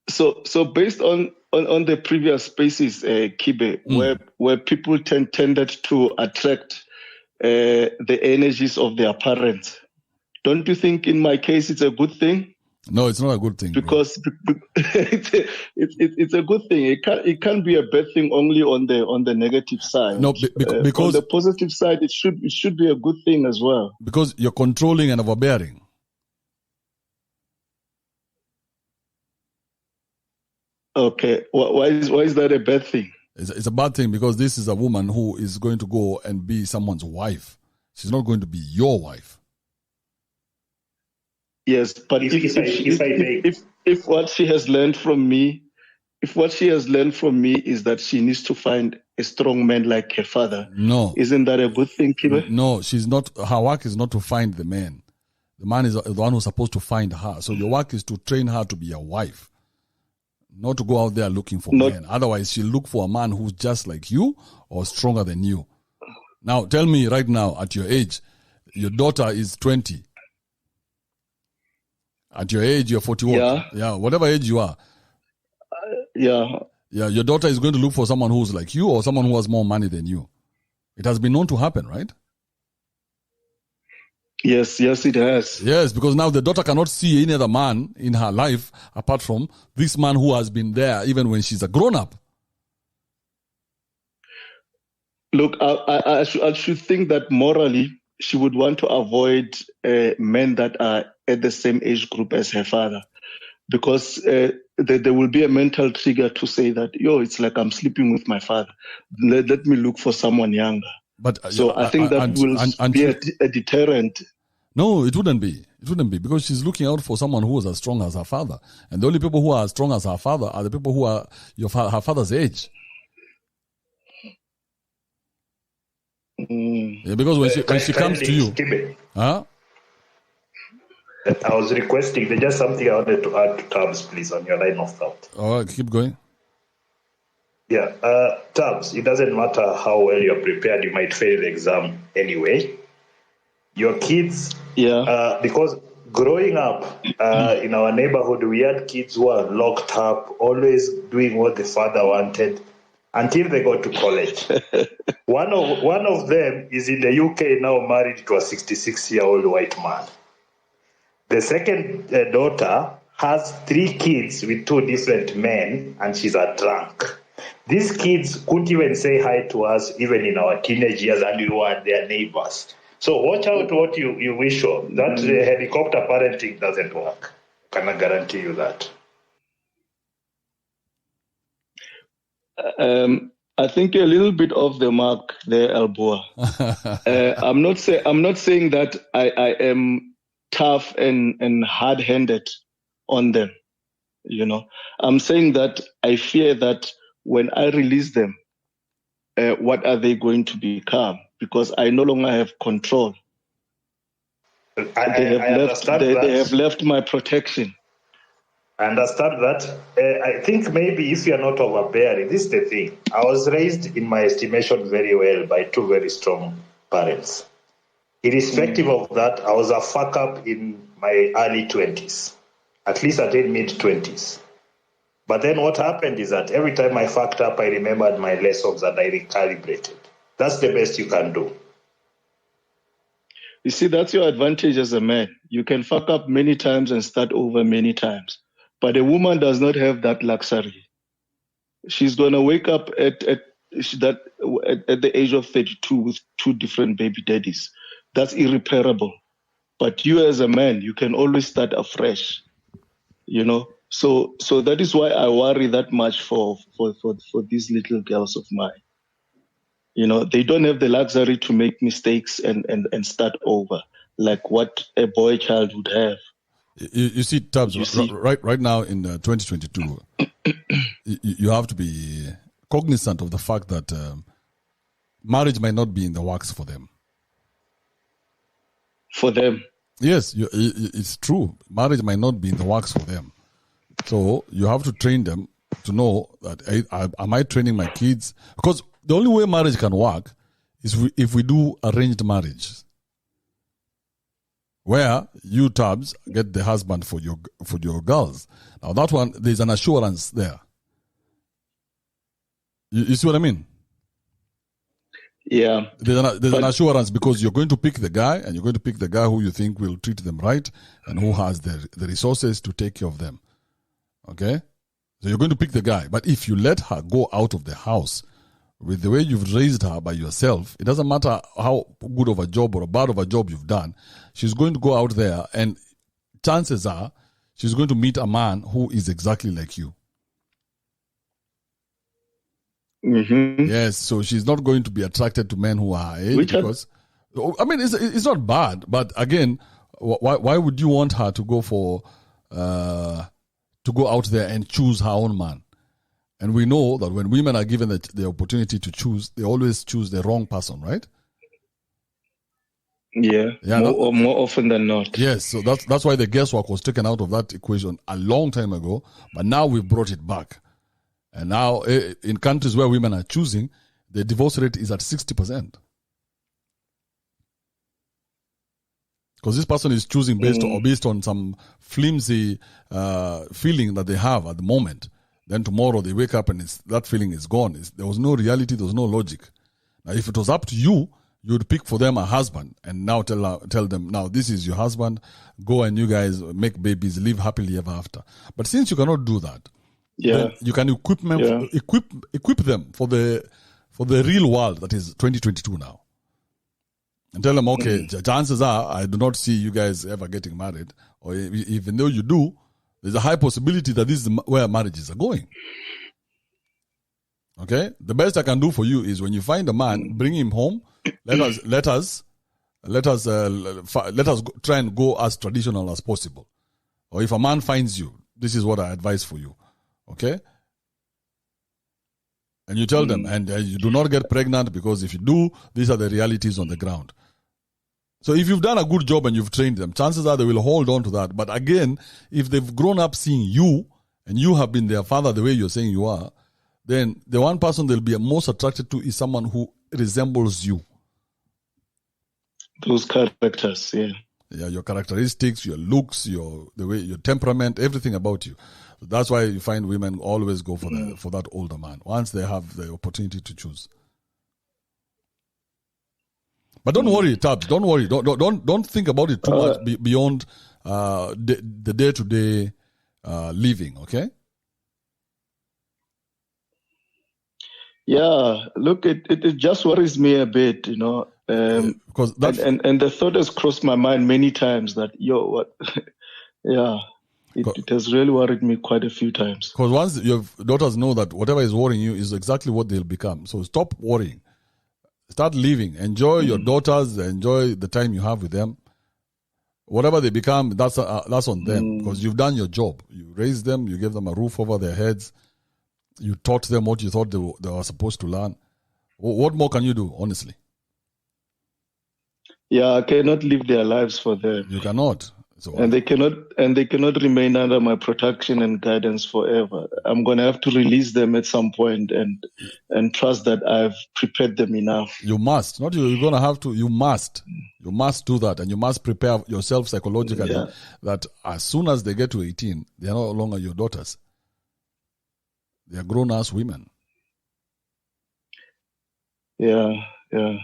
So based on the previous spaces, Kibe, where people tended to attract the energies of their parents, don't you think in my case it's a good thing? No, it's not a good thing. Because it's a good thing. It can't be a bad thing only on the negative side. No, because on the positive side, it should be a good thing as well. Because you're controlling and overbearing. Okay, why is that a bad thing? It's a bad thing because this is a woman who is going to go and be someone's wife. She's not going to be your wife. Yes, but if what she has learned from me, is that she needs to find a strong man like her father, no, isn't that a good thing, Kibe? No, she's not. Her work is not to find the man. The man is the one who's supposed to find her. So your work is to train her to be a wife, not to go out there looking for men. Otherwise, she'll look for a man who's just like you or stronger than you. Now, tell me right now, at your age, your daughter is 20. At your age, you're 41. Yeah, whatever age you are. Yeah, your daughter is going to look for someone who's like you or someone who has more money than you. It has been known to happen, right? Yes, it has. Yes, because now the daughter cannot see any other man in her life apart from this man who has been there even when she's a grown-up. Look, I should think that morally she would want to avoid men that are at the same age group as her father, because there will be a mental trigger to say that, it's like I'm sleeping with my father. Let me look for someone younger. But I think that will be a deterrent. No, it wouldn't be. It wouldn't be because she's looking out for someone who is as strong as her father. And the only people who are as strong as her father are the people who are her father's age. Yeah, because when she comes to you, huh? I was requesting, there's just something I wanted to add to Tabs, please, on your line of thought. All right, keep going. Yeah, Tabs, it doesn't matter how well you're prepared, you might fail the exam anyway. Your kids, because growing up in our neighborhood, we had kids who are locked up, always doing what the father wanted until they got to college. One of them is in the UK now, married to a 66-year-old white man. The second daughter has 3 kids with 2 different men, and she's a drunk. These kids couldn't even say hi to us, even in our teenage years, and we were their neighbors. So watch out what you wish for. That helicopter parenting doesn't work. Can I guarantee you that? I think you're a little bit off the mark there, Alboa. I'm not saying that I am tough and hard-handed on them. I'm saying that I fear that when I release them, what are they going to become? Because I no longer have control. They have left my protection. I understand that. I think maybe if you're not overbearing, this is the thing. I was raised, in my estimation, very well by 2 very strong parents. Irrespective of that, I was a fuck up in my early 20s, at least until mid-20s. But then what happened is that every time I fucked up, I remembered my lessons and I recalibrated. That's the best you can do. You see, that's your advantage as a man. You can fuck up many times and start over many times. But a woman does not have that luxury. She's going to wake up at the age of 32 with 2 different baby daddies. That's irreparable. But you as a man, you can always start afresh, you know. So that is why I worry that much for these little girls of mine. You know, they don't have the luxury to make mistakes and start over like what a boy child would have. You see, Tubbs, right now in 2022, you have to be cognizant of the fact that marriage might not be in the works for them. For them? Yes, it's true. Marriage might not be in the works for them. So you have to train them to know that, am I training my kids? Because the only way marriage can work is if we do arranged marriage, where you, Tubbs, get the husband for your girls. Now that one, there's an assurance there. You see what I mean? Yeah. There's an assurance because you're going to pick the guy, and you're going to pick the guy who you think will treat them right and who has the resources to take care of them. Okay? So you're going to pick the guy. But if you let her go out of the house with the way you've raised her by yourself, it doesn't matter how good of a job or bad of a job you've done, she's going to go out there and chances are she's going to meet a man who is exactly like you. Mm-hmm. Yes, so she's not going to be attracted to men who are her age because, I mean, it's not bad, but again, why would you want her to go out there and choose her own man? And we know that when women are given the opportunity to choose, they always choose the wrong person, right? Yeah, more often than not. Yes, so that's why the guesswork was taken out of that equation a long time ago, but now we've brought it back. And now in countries where women are choosing, the divorce rate is at 60%. Because this person is choosing based on some flimsy feeling that they have at the moment. Then tomorrow they wake up and that feeling is gone. There was no reality, there was no logic. Now, if it was up to you, you would pick for them a husband and now tell them, now this is your husband, go and you guys make babies, live happily ever after. But since you cannot do that, then you can equip them for the real world that is 2022 now. And tell them, okay, chances are I do not see you guys ever getting married, or even though you do, there's a high possibility that this is where marriages are going. Okay? The best I can do for you is when you find a man, bring him home. Let us try and go as traditional as possible. Or if a man finds you, this is what I advise for you. Okay? And you tell them, and you do not get pregnant because if you do, these are the realities on the ground. So if you've done a good job and you've trained them, chances are they will hold on to that. But again, if they've grown up seeing you and you have been their father the way you're saying you are, then the one person they'll be most attracted to is someone who resembles you. Those characters, yeah. Yeah, your characteristics, your looks, your temperament, everything about you. That's why you find women always go for that older man once they have the opportunity to choose. But don't worry, Tubbs. Don't worry. Don't think about it too much beyond the day-to-day living. Okay. Yeah. Look, it just worries me a bit, you know. Because and the thought has crossed my mind many times that what? Yeah. It has really worried me quite a few times. Because once your daughters know that whatever is worrying you is exactly what they'll become, so stop worrying. Start living. Enjoy your daughters. Enjoy the time you have with them. Whatever they become, that's on them because you've done your job. You raised them. You gave them a roof over their heads. You taught them what you thought they were supposed to learn. What more can you do, honestly? Yeah, I cannot live their lives for them. You cannot. So, and they cannot remain under my protection and guidance forever. I'm going to have to release them at some point and trust that I've prepared them enough. You must. Not you. You're going to have to. You must. You must do that, and you must prepare yourself psychologically that as soon as they get to 18, they are no longer your daughters. They are grown-ass women. Yeah. Yeah.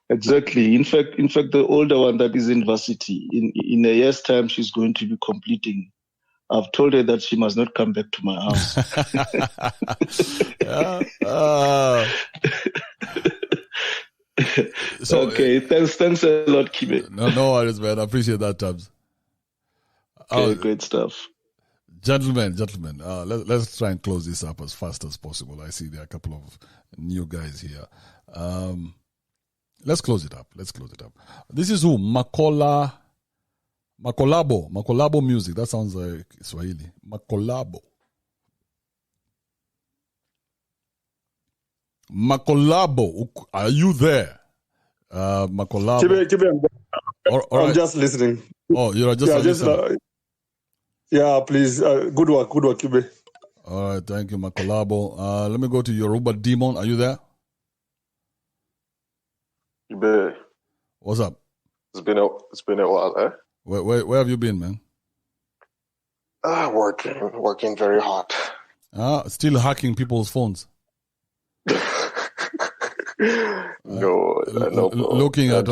Exactly. In fact, the older one that is in varsity, in a year's time, she's going to be completing. I've told her that she must not come back to my house. So, okay, thanks a lot, Kibe. No worries, man. I appreciate that, Tubbs. Okay, great stuff. Gentlemen, let's try and close this up as fast as possible. I see there are a couple of new guys here. Let's close it up. This is who? Makolabo music. That sounds like Swahili. Makolabo. Are you there? Makolabo. Kibe, I'm just listening. Oh, you're just listening. Please. Good work, Kibe. All right, thank you, Makolabo. Let me go to Yoruba Demon. Are you there? Kibe. What's up? It's been a while, eh? Where have you been, man? Working very hard. Still hacking people's phones. No. Looking at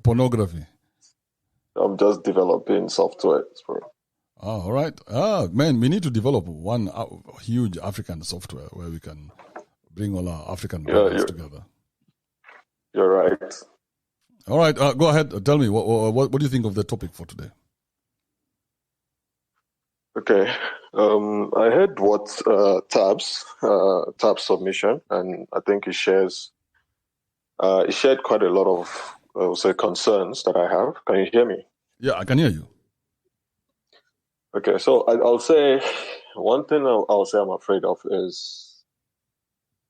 pornography. I'm just developing software, bro. Oh, all right. Man, we need to develop one huge African software where we can bring all our African brothers together. You're right. All right, go ahead. Tell me, what do you think of the topic for today? Okay. I heard what Tab's submission, and I think he shared quite a lot of, concerns that I have. Can you hear me? Yeah, I can hear you. Okay, so I'll say one thing I'll say I'm afraid of is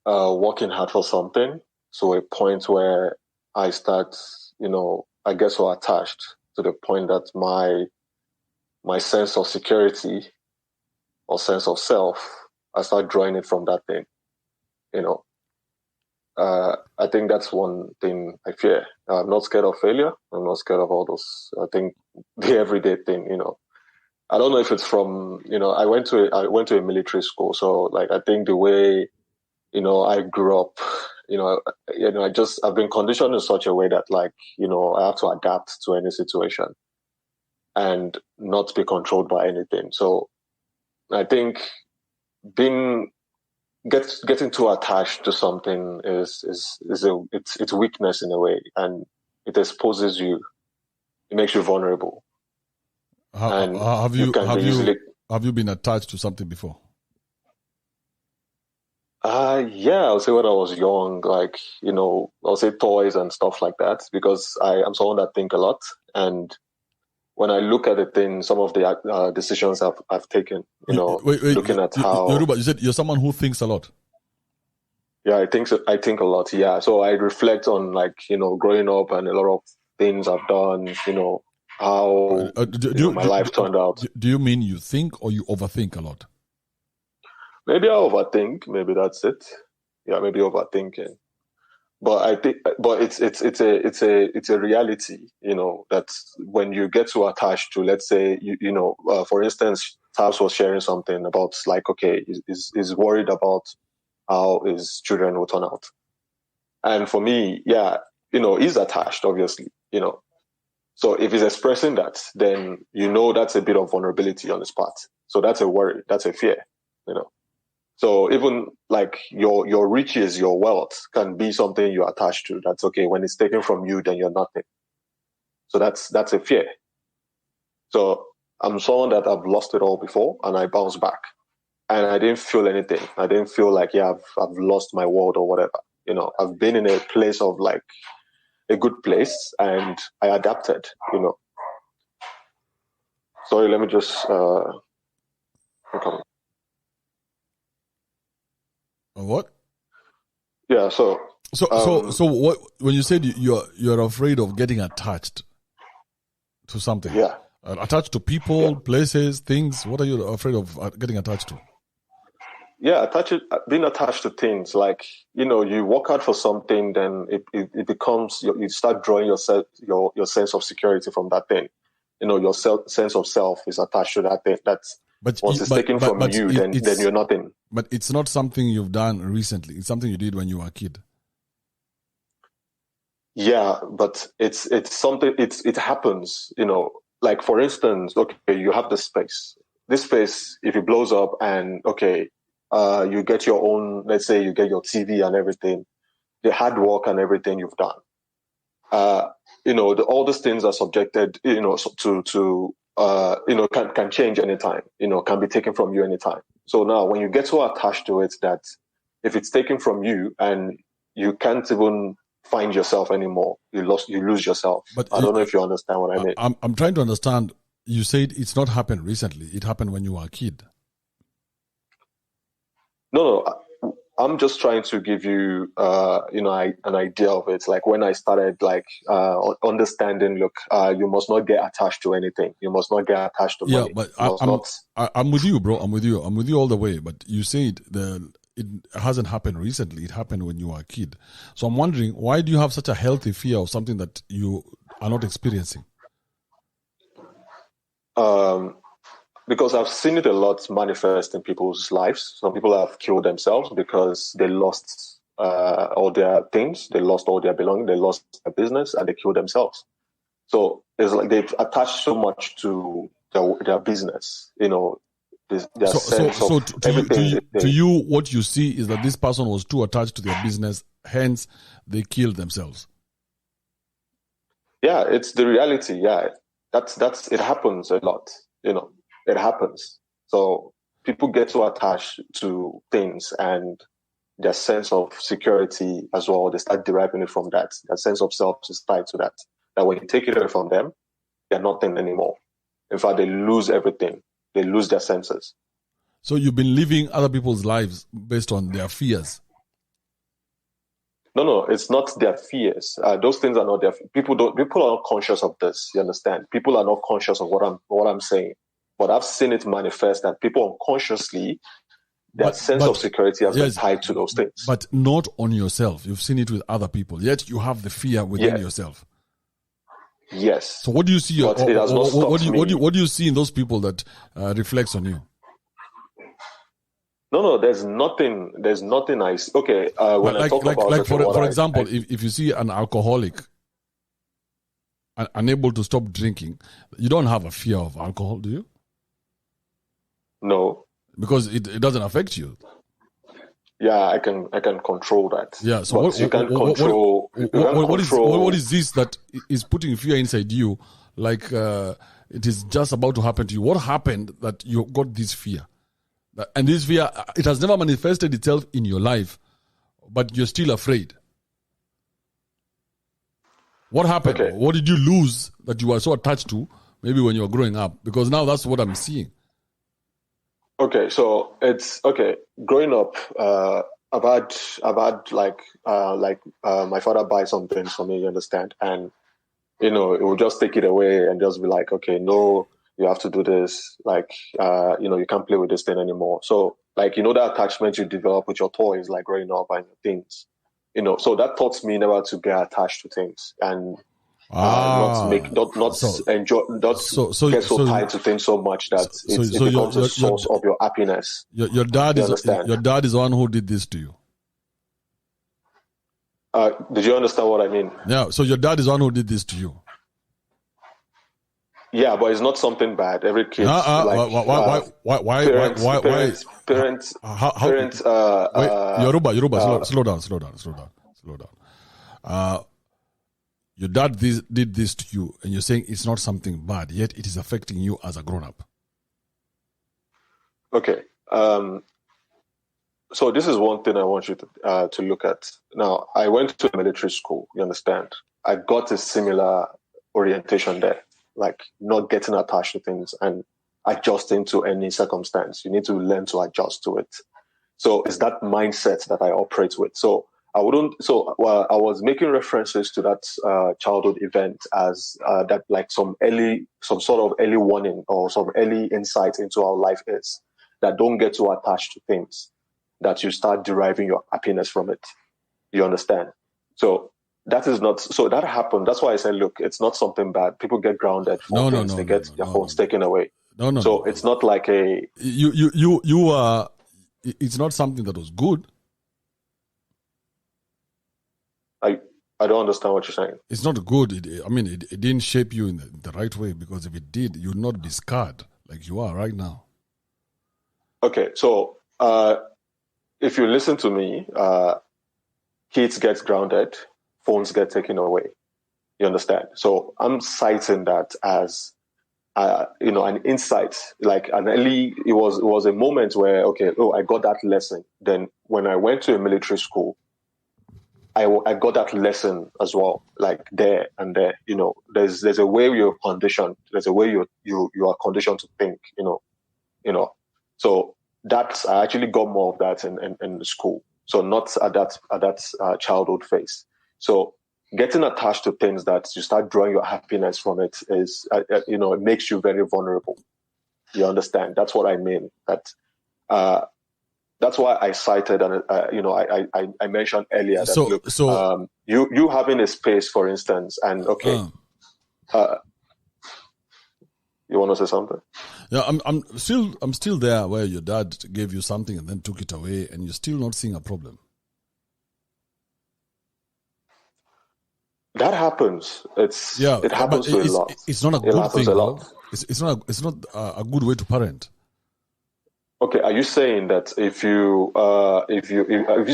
working hard for something to a point where I start, I get so attached to the point that my sense of security or sense of self, I start drawing it from that thing, I think that's one thing I fear. I'm not scared of failure. I'm not scared of all those. I think the everyday thing, I don't know if it's from, I went to a military school. So I think the way, I grew up, I've been conditioned in such a way that I have to adapt to any situation and not be controlled by anything. So I think getting too attached to something it's weakness in a way, and it exposes you. It makes you vulnerable. Have you been attached to something before? I'll say when I was young, I'll say toys and stuff like that, because I'm someone that think a lot, and when I look at the thing, some of the decisions I've taken, looking at how... Yoruba, you said you're someone who thinks a lot. Yeah, I think so. I think a lot, yeah. So I reflect on, growing up and a lot of things I've done, how my life turned out. Do you mean you think or you overthink a lot? Maybe I overthink. Maybe that's it. Yeah, maybe overthinking. But I think, it's a reality, that when you get too attached to, let's say, for instance, Tabs was sharing something about he's worried about how his children will turn out. And for me, he's attached, obviously, So if he's expressing that, then that's a bit of vulnerability on his part. So that's a worry, that's a fear, So even your riches, your wealth can be something you're attached to. That's okay. When it's taken from you, then you're nothing. So that's a fear. So I'm someone that I've lost it all before, and I bounce back, and I didn't feel anything. I didn't feel like I've lost my world or whatever. I've been in a place of a good place, and I adapted. Sorry, let me just. What? Yeah. So what? When you said you're afraid of getting attached to something, yeah, attached to people, places, things. What are you afraid of getting attached to? Yeah, being attached to things you work hard for something, then it becomes you start drawing your sense of security from that thing. Your sense of self is attached to that thing. Once it's taken from you, then you're nothing. But it's not something you've done recently. It's something you did when you were a kid. Yeah, but it's something. It happens. Like for instance, okay, you have this space. This space, if it blows up, and okay, you get your own. Let's say you get your TV and everything, the hard work and everything you've done. All these things are subjected, can change anytime, can be taken from you anytime. So now when you get so attached to it that if it's taken from you and you can't even find yourself anymore, you lose yourself. But I don't know if you understand what I mean. I'm trying to understand. You said it's not happened recently. It happened when you were a kid. No, I'm just trying to give you, an idea of it. Like when I started, understanding. Look, you must not get attached to anything. You must not get attached to money. Yeah, but I'm with you, bro. I'm with you all the way. But you said it hasn't happened recently. It happened when you were a kid. So I'm wondering, why do you have such a healthy fear of something that you are not experiencing? Because I've seen it a lot manifest in people's lives. Some people have killed themselves because they lost all their things. They lost all their belongings. They lost their business and they killed themselves. So it's like they've attached so much to their business, To you, what you see is that this person was too attached to their business, hence they killed themselves. Yeah, it's the reality. Yeah, that's it happens a lot. It happens. So people get so attached to things and their sense of security as well. They start deriving it from that. Their sense of self is tied to that. That when you take it away from them, they're nothing anymore. In fact, they lose everything. They lose their senses. So you've been living other people's lives based on their fears. No, it's not their fears. Those things are not their. People are not conscious of this. You understand? People are not conscious of what I'm saying. But I've seen it manifest that people unconsciously, their sense of security has been tied to those things. But not on yourself. You've seen it with other people. Yet you have the fear within yourself. Yes. So what do you see? But it has not stopped me. What do you see in those people that reflects on you? No, there's nothing I see. Okay, when I talk about for example, if you see an alcoholic unable to stop drinking, you don't have a fear of alcohol, do you? No. Because it doesn't affect you. Yeah, I can control that. Yeah, so what is this that is putting fear inside you? Like it is just about to happen to you. What happened that you got this fear? And this fear, it has never manifested itself in your life, but you're still afraid. What happened? Okay. What did you lose that you were so attached to, maybe when you were growing up? Because now that's what I'm seeing. Okay, so it's okay. Growing up, I've had my father buy some things for me, you understand, and it will just take it away and just be like, okay, no, you have to do this, you can't play with this thing anymore. So that attachment you develop with your toys, like growing up and things, so that taught me never to get attached to things and get so tied to things so much that it becomes a source of your happiness. Your dad is the one who did this to you. Did you understand what I mean? Yeah. So your dad is the one who did this to you. Yeah, but it's not something bad. Every kid. Why? Parents. Yoruba. Slow down. Your dad did this to you, and you're saying it's not something bad, yet it is affecting you as a grown-up. Okay. So this is one thing I want you to look at. Now, I went to a military school. You understand? I got a similar orientation there, like not getting attached to things and adjusting to any circumstance. You need to learn to adjust to it. So it's that mindset that I operate with. So I was making references to that childhood event as that, like some sort of early warning or some early insight into how life is. That don't get too attached to things, that you start deriving your happiness from it. You understand? So that happened. That's why I said, look, it's not something bad. People get grounded for things. They get their phones taken away. So it's not like a you are. It's not something that was good. I don't understand what you're saying. It's not good. It didn't shape you in the right way, because if it did, you'd not be scarred like you are right now. Okay, so if you listen to me, kids get grounded, phones get taken away. You understand? So I'm citing that as an insight, like it was a moment where, I got that lesson. Then when I went to a military school, I got that lesson as well, like there and there. There's a way you're conditioned. There's a way you are conditioned to think. So I actually got more of that in the school. So not at that childhood phase. So getting attached to things that you start drawing your happiness from it is, it makes you very vulnerable. You understand? That's what I mean. That's why I cited, and I mentioned earlier that you having a space, for instance, and you want to say something? Yeah, I'm still there where your dad gave you something and then took it away, and you're still not seeing a problem. That happens. It happens to a lot. It's not a good thing. It's not a good way to parent. Okay, are you saying that if you're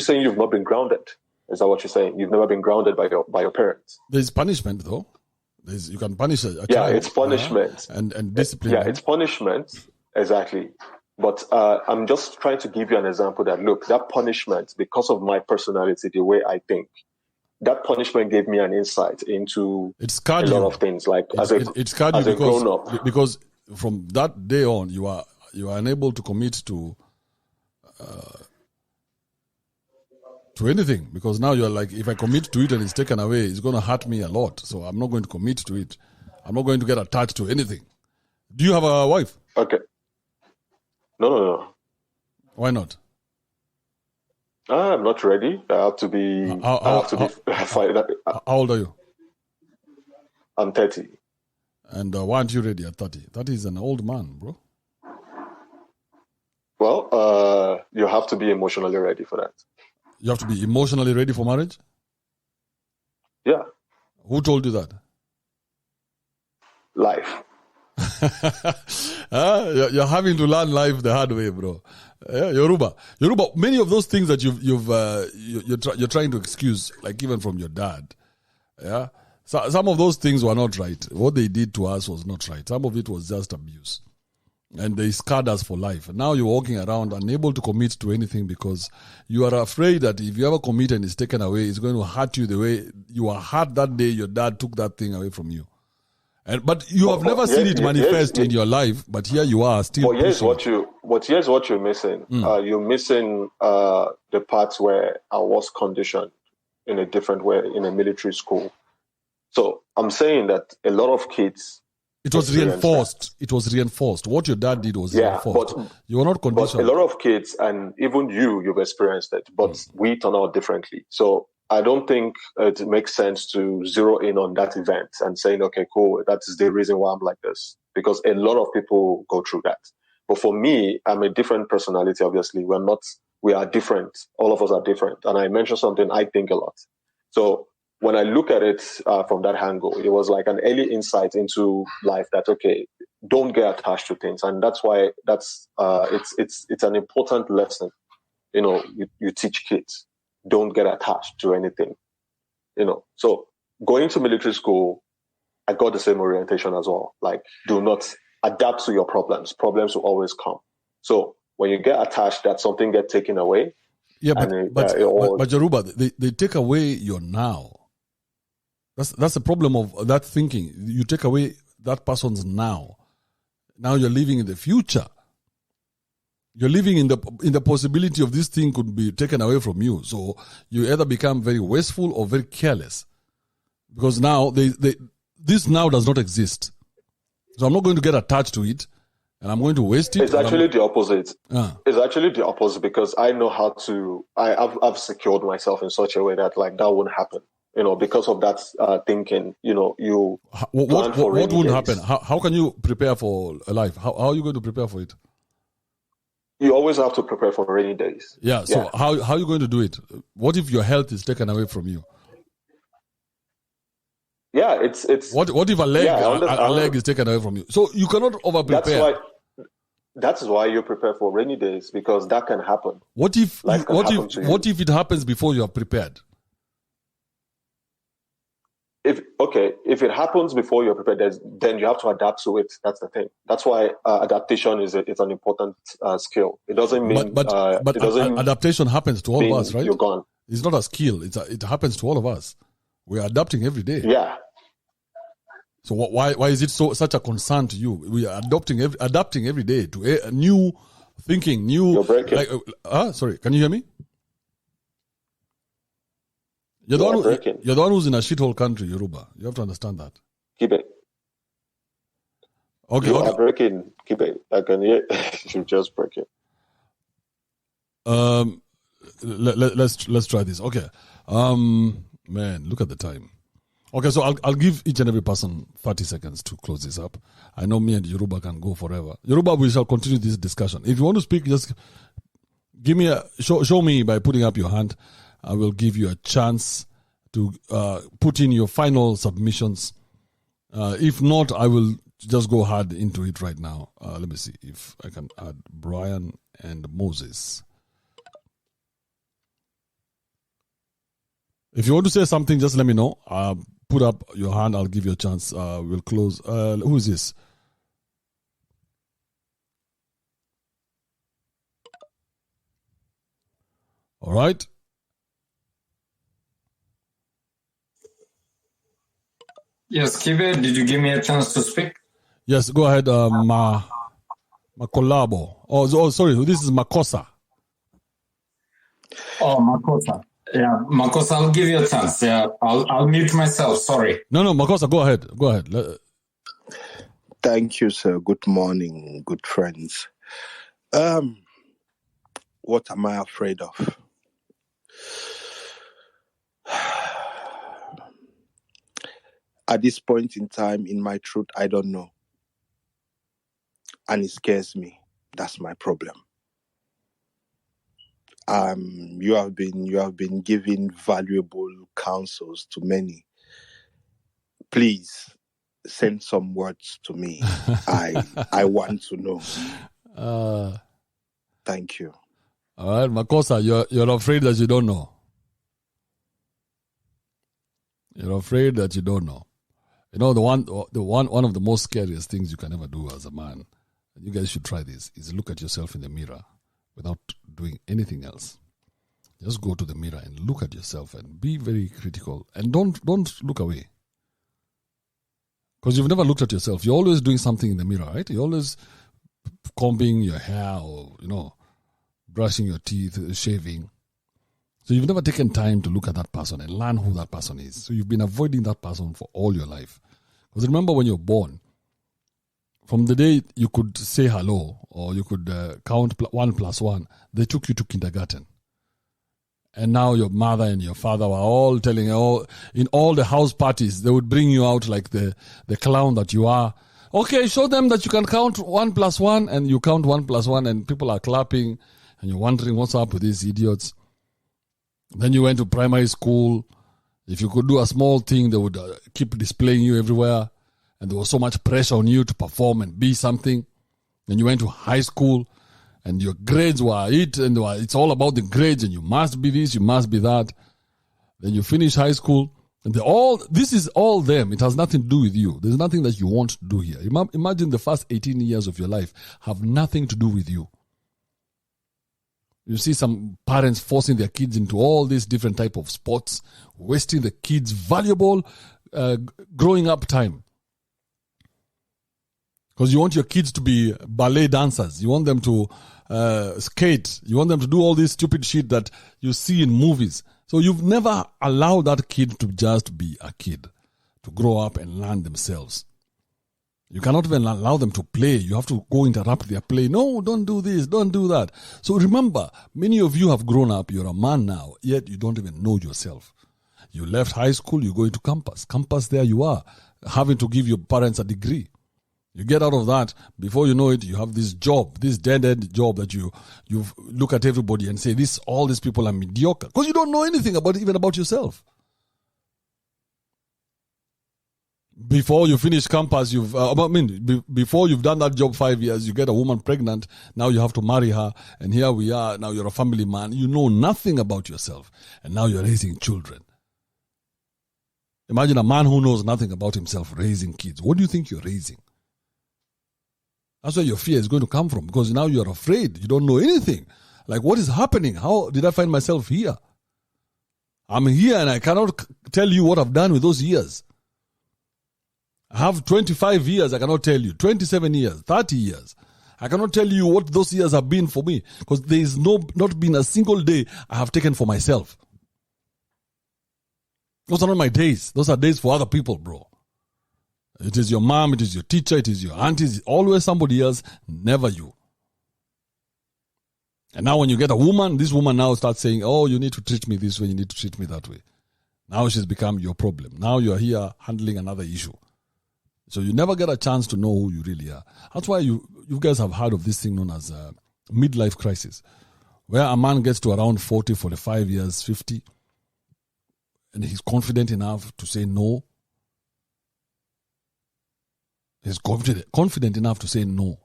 saying you've not been grounded? Is that what you're saying? You've never been grounded by your parents? There's punishment though. You can punish a child. Yeah, it's punishment. And discipline. Yeah, it's punishment. Exactly. But I'm just trying to give you an example that, look, that punishment, because of my personality, the way I think, that punishment gave me an insight into a lot of things. Like as a grown up, because from that day on, you are unable to commit to anything, because now you're like, if I commit to it and it's taken away, it's going to hurt me a lot. So I'm not going to commit to it. I'm not going to get attached to anything. Do you have a wife? Okay. No. Why not? I'm not ready. I have to be. How old are you? I'm 30. And why aren't you ready at 30? 30 is an old man, bro. Well, you have to be emotionally ready for that. You have to be emotionally ready for marriage? Yeah. Who told you that? Life. You're having to learn life the hard way, bro. Yoruba. Many of those things that you're trying to excuse, like even from your dad. Yeah. So some of those things were not right. What they did to us was not right. Some of it was just abuse. And they scarred us for life. Now you're walking around unable to commit to anything because you are afraid that if you ever commit and it's taken away, it's going to hurt you the way you were hurt that day your dad took that thing away from you. But you have never seen it manifest in your life, but here you are still. But here's what you're missing. You're missing the parts where I was conditioned in a different way in a military school. So I'm saying that a lot of kids. It was reinforced. It was reinforced. What your dad did was reinforced. But you were not conditioned. But a lot of kids, and even you've experienced it, but we turn out differently. So I don't think it makes sense to zero in on that event and saying, okay, cool, that is the reason why I'm like this. Because a lot of people go through that. But for me, I'm a different personality, obviously. We are different. All of us are different. And I mentioned something, I think a lot. So when I look at it from that angle, it was like an early insight into life that, okay, don't get attached to things. And that's why it's an important lesson, you teach kids. Don't get attached to anything, So going to military school, I got the same orientation as well. Like, do not adapt to your problems. Problems will always come. So when you get attached, that something gets taken away. Yeah, but Yoruba, they take away your now. That's the problem of that thinking. You take away that person's now. Now you're living in the future. You're living in the possibility of this thing could be taken away from you. So you either become very wasteful or very careless. Because now this now does not exist. So I'm not going to get attached to it and I'm going to waste it. It's actually the opposite. It's actually the opposite because I know how to, I've secured myself in such a way that like that wouldn't happen. Because of that thinking, you what would happen? How can you prepare for a life? How are you going to prepare for it? You always have to prepare for rainy days. Yeah. So how are you going to do it? What if your health is taken away from you? Yeah, it's. What if a leg is taken away from you? So you cannot over prepare. That's why you prepare for rainy days, because that can happen. What if it happens before you are prepared? If it happens before you're prepared, then you have to adapt to it. That's the thing. That's why adaptation is an important skill. It doesn't mean but adaptation happens to all of us, right? You're gone. It's not a skill. It happens to all of us. We are adapting every day. Yeah. So why is it such a concern to you? We are adapting every day to a new thinking, new. You're breaking. Sorry, can you hear me? You're the one who's in a shithole country, Yoruba. You have to understand that. Keep it. Okay. You are breaking. Keep it. I can hear. You just break it. Let's try this. Okay. Man, look at the time. Okay, so I'll give each and every person 30 seconds to close this up. I know me and Yoruba can go forever. Yoruba, we shall continue this discussion. If you want to speak, just give me show me by putting up your hand. I will give you a chance to put in your final submissions. If not, I will just go hard into it right now. Let me see if I can add Brian and Moses. If you want to say something, just let me know. Put up your hand. I'll give you a chance. We'll close. Who is this? All right. Yes, Kibe, did you give me a chance to speak? Yes, go ahead, Makolabo. Oh, sorry, this is Makosa. Oh, Makosa. Yeah, Makosa, I'll give you a chance. Yeah, I'll mute myself. Sorry. No, Makosa, go ahead. Thank you, sir. Good morning, good friends. What am I afraid of? At this point in time, in my truth, I don't know. And it scares me. That's my problem. You have been giving valuable counsels to many. Please send some words to me. I want to know. Thank you. All right, Makosa, you're afraid that you don't know. You're afraid that you don't know. You know, one of the most scariest things you can ever do as a man, and you guys should try this, is look at yourself in the mirror without doing anything else. Just go to the mirror and look at yourself and be very critical, and don't look away. Because you've never looked at yourself. You're always doing something in the mirror, right? You're always combing your hair or, brushing your teeth, shaving. So you've never taken time to look at that person and learn who that person is. So you've been avoiding that person for all your life. Because remember when you're born, from the day you could say hello or you could count 1 + 1, they took you to kindergarten. And now your mother and your father were all telling you, in all the house parties, they would bring you out like the clown that you are. Okay, show them that you can count 1 + 1, and you count 1 + 1, and people are clapping, and you're wondering what's up with these idiots. Then you went to primary school. If you could do a small thing, they would keep displaying you everywhere. And there was so much pressure on you to perform and be something. Then you went to high school, and your grades were it, and it's all about the grades, and you must be this, you must be that. Then you finish high school, and this is all them. It has nothing to do with you. There's nothing that you want to do here. Imagine the first 18 years of your life have nothing to do with you. You see some parents forcing their kids into all these different type of sports, wasting the kids' valuable growing up time. Because you want your kids to be ballet dancers. You want them to skate. You want them to do all this stupid shit that you see in movies. So you've never allowed that kid to just be a kid, to grow up and learn themselves. You cannot even allow them to play. You have to go interrupt their play. No, don't do this, don't do that. So remember, many of you have grown up. You're a man now, yet you don't even know yourself. You left high school, you go into campus. Campus, there you are, having to give your parents a degree. You get out of that, before you know it, you have this job, this dead-end job that you look at everybody and say, all these people are mediocre. Because you don't know anything even about yourself. Before you finish campus, before you've done that job 5 years, you get a woman pregnant. Now you have to marry her. And here we are. Now you're a family man. You know nothing about yourself. And now you're raising children. Imagine a man who knows nothing about himself raising kids. What do you think you're raising? That's where your fear is going to come from, because now you're afraid. You don't know anything. Like, what is happening? How did I find myself here? I'm here and I cannot tell you what I've done with those years. I have 25 years, I cannot tell you. 27 years, 30 years. I cannot tell you what those years have been for me, because there is not been a single day I have taken for myself. Those are not my days. Those are days for other people, bro. It is your mom, it is your teacher, it is your aunties, always somebody else, never you. And now when you get a woman, this woman now starts saying, oh, you need to treat me this way, you need to treat me that way. Now she's become your problem. Now you're here handling another issue. So you never get a chance to know who you really are. That's why you guys have heard of this thing known as midlife crisis, where a man gets to around 40, 45 years, 50, and he's confident enough to say no. He's confident enough to say no.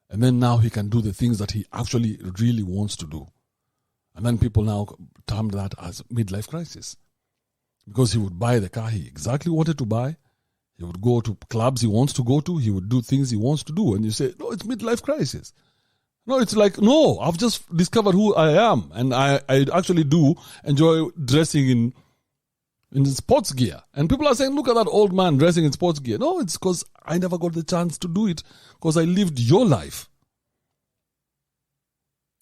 And then now he can do the things that he actually really wants to do. And then people now term that as midlife crisis. Because he would buy the car he exactly wanted to buy. He would go to clubs he wants to go to. He would do things he wants to do. And you say, no, it's midlife crisis. No, it's like, no, I've just discovered who I am. And I actually do enjoy dressing in sports gear. And people are saying, look at that old man dressing in sports gear. No, it's because I never got the chance to do it, because I lived your life.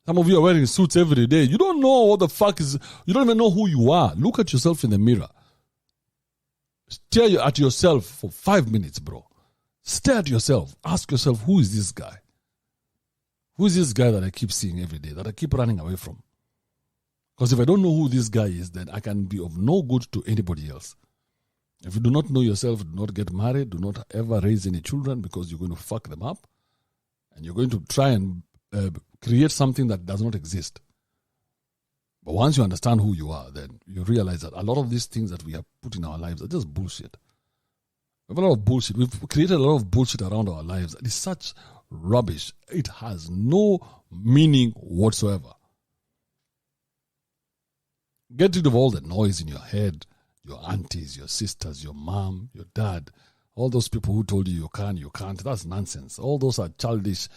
Some of you are wearing suits every day. You don't know what the fuck is, you don't even know who you are. Look at yourself in the mirror. Stare at yourself for 5 minutes, bro. Stare at yourself. Ask yourself, who is this guy? Who is this guy that I keep seeing every day, that I keep running away from? Because if I don't know who this guy is, then I can be of no good to anybody else. If you do not know yourself, do not get married, do not ever raise any children, because you're going to fuck them up. And you're going to try and create something that does not exist. But once you understand who you are, then you realize that a lot of these things that we have put in our lives are just bullshit. We have a lot of bullshit. We've created a lot of bullshit around our lives. It is such rubbish. It has no meaning whatsoever. Get rid of all the noise in your head. Your aunties, your sisters, your mom, your dad. All those people who told you you can't. That's nonsense. All those are childish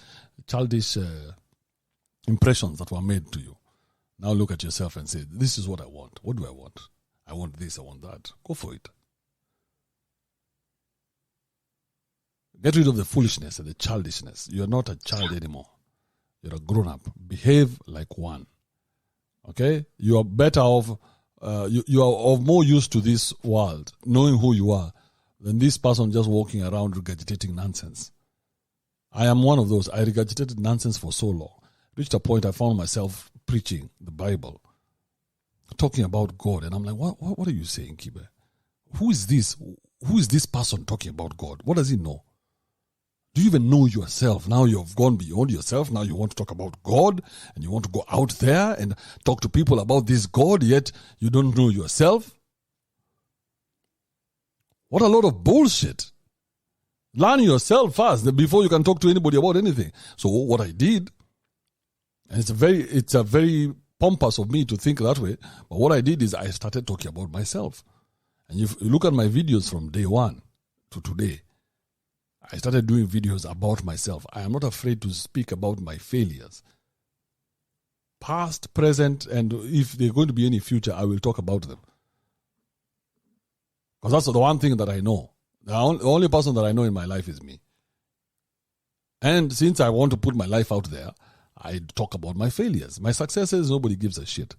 impressions that were made to you. Now look at yourself and say, this is what I want. What do I want? I want this, I want that. Go for it. Get rid of the foolishness and the childishness. You're not a child anymore. You're a grown-up. Behave like one. Okay? You are better off, you are of more use to this world, knowing who you are, than this person just walking around regurgitating nonsense. I am one of those. I regurgitated nonsense for so long. Reached a point I found myself preaching the Bible, talking about God, and I'm like, what are you saying, Kibe? Who is this? Who is this person talking about God? What does he know? Do you even know yourself? Now you've gone beyond yourself. Now you want to talk about God, and you want to go out there and talk to people about this God, yet you don't know yourself? What a lot of bullshit. Learn yourself first before you can talk to anybody about anything. So what I did, and it's a very pompous of me to think that way, but what I did is I started talking about myself. And if you look at my videos from day one to today, I started doing videos about myself. I am not afraid to speak about my failures. Past, present, and if there's going to be any future, I will talk about them. Because that's the one thing that I know. The only person that I know in my life is me. And since I want to put my life out there, I talk about my failures. My successes, nobody gives a shit.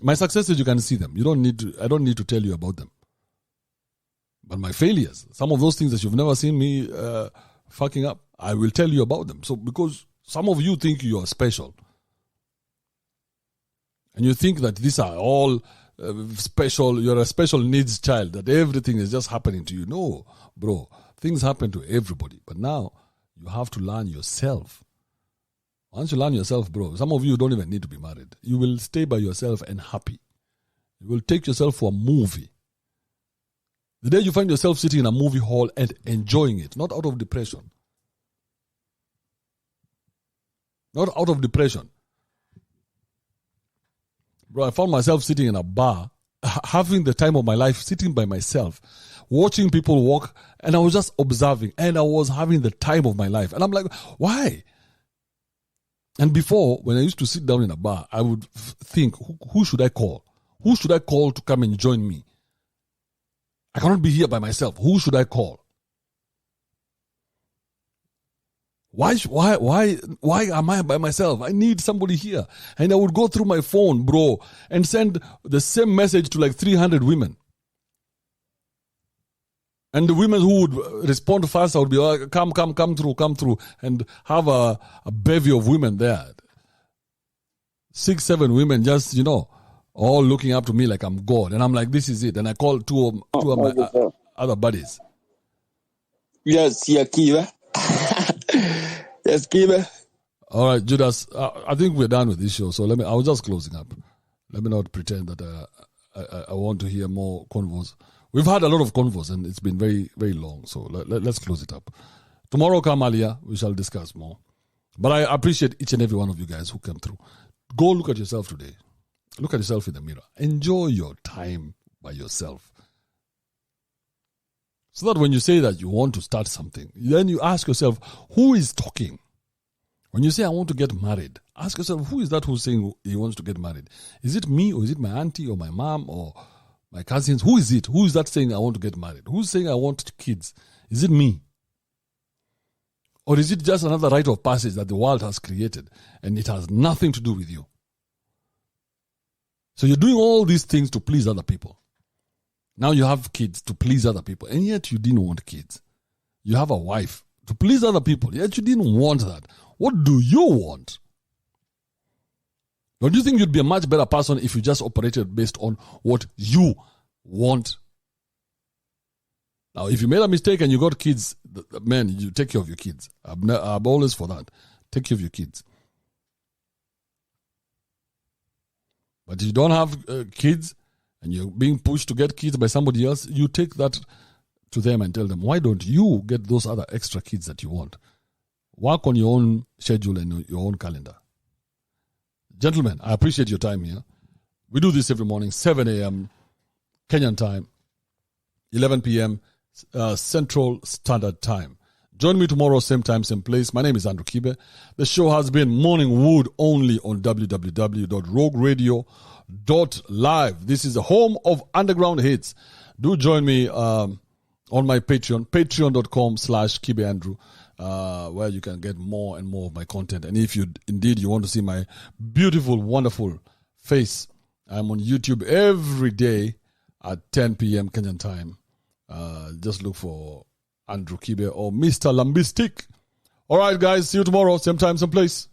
My successes, you can see them. I don't need to tell you about them. But my failures, some of those things that you've never seen me fucking up, I will tell you about them. So because some of you think you are special. And you think that these are all special, you're a special needs child, that everything is just happening to you. No, bro, things happen to everybody. But now you have to learn yourself. Once you learn yourself, bro, some of you don't even need to be married. You will stay by yourself and happy. You will take yourself for a movie. The day you find yourself sitting in a movie hall and enjoying it, not out of depression. Not out of depression. Bro, I found myself sitting in a bar, having the time of my life, sitting by myself, watching people walk, and I was just observing, and I was having the time of my life. And I'm like, why? And before, when I used to sit down in a bar, I would think, who should I call? Who should I call to come and join me? I cannot be here by myself. Who should I call? Why am I by myself? I need somebody here. And I would go through my phone, bro, and send the same message to like 300 women. And the women who would respond fast, I would be like, come through, and have a bevy of women there. 6, 7 women just, all looking up to me like I'm God. And I'm like, this is it. And I call two of my other buddies. Yes, Kiva. Yes, Kiva. All right, Judas, I think we're done with this show. So I was just closing up. Let me not pretend that I want to hear more convos. We've had a lot of convos and it's been very, very long. So let's close it up. Tomorrow, Kamalia, we shall discuss more. But I appreciate each and every one of you guys who came through. Go look at yourself today. Look at yourself in the mirror. Enjoy your time by yourself. So that when you say that you want to start something, then you ask yourself, who is talking? When you say, I want to get married, ask yourself, who is that who's saying he wants to get married? Is it me, or is it my auntie or my mom or my cousins? Who is it? Who is that saying I want to get married? Who's saying I want kids? Is it me? Or is it just another rite of passage that the world has created and it has nothing to do with you? So you're doing all these things to please other people. Now you have kids to please other people, and yet you didn't want kids. You have a wife to please other people, yet you didn't want that. What do you want? Don't you think you'd be a much better person if you just operated based on what you want? Now, if you made a mistake and you got kids, man, you take care of your kids. I'm always for that. Take care of your kids. But if you don't have kids and you're being pushed to get kids by somebody else, you take that to them and tell them, why don't you get those other extra kids that you want? Work on your own schedule and your own calendar. Gentlemen, I appreciate your time here. We do this every morning, 7 a.m. Kenyan time, 11 p.m. Central Standard Time. Join me tomorrow, same time, same place. My name is Andrew Kibe. The show has been Morning Wood only on www.rogueradio.live. This is the home of underground hits. Do join me on my Patreon, patreon.com/KibeAndrew, where you can get more and more of my content. And if you want to see my beautiful, wonderful face, I'm on YouTube every day at 10 p.m. Kenyan time. Just look for Andrew Kibe or Mr. Lambistic. All right, guys. See you tomorrow. Same time, same place.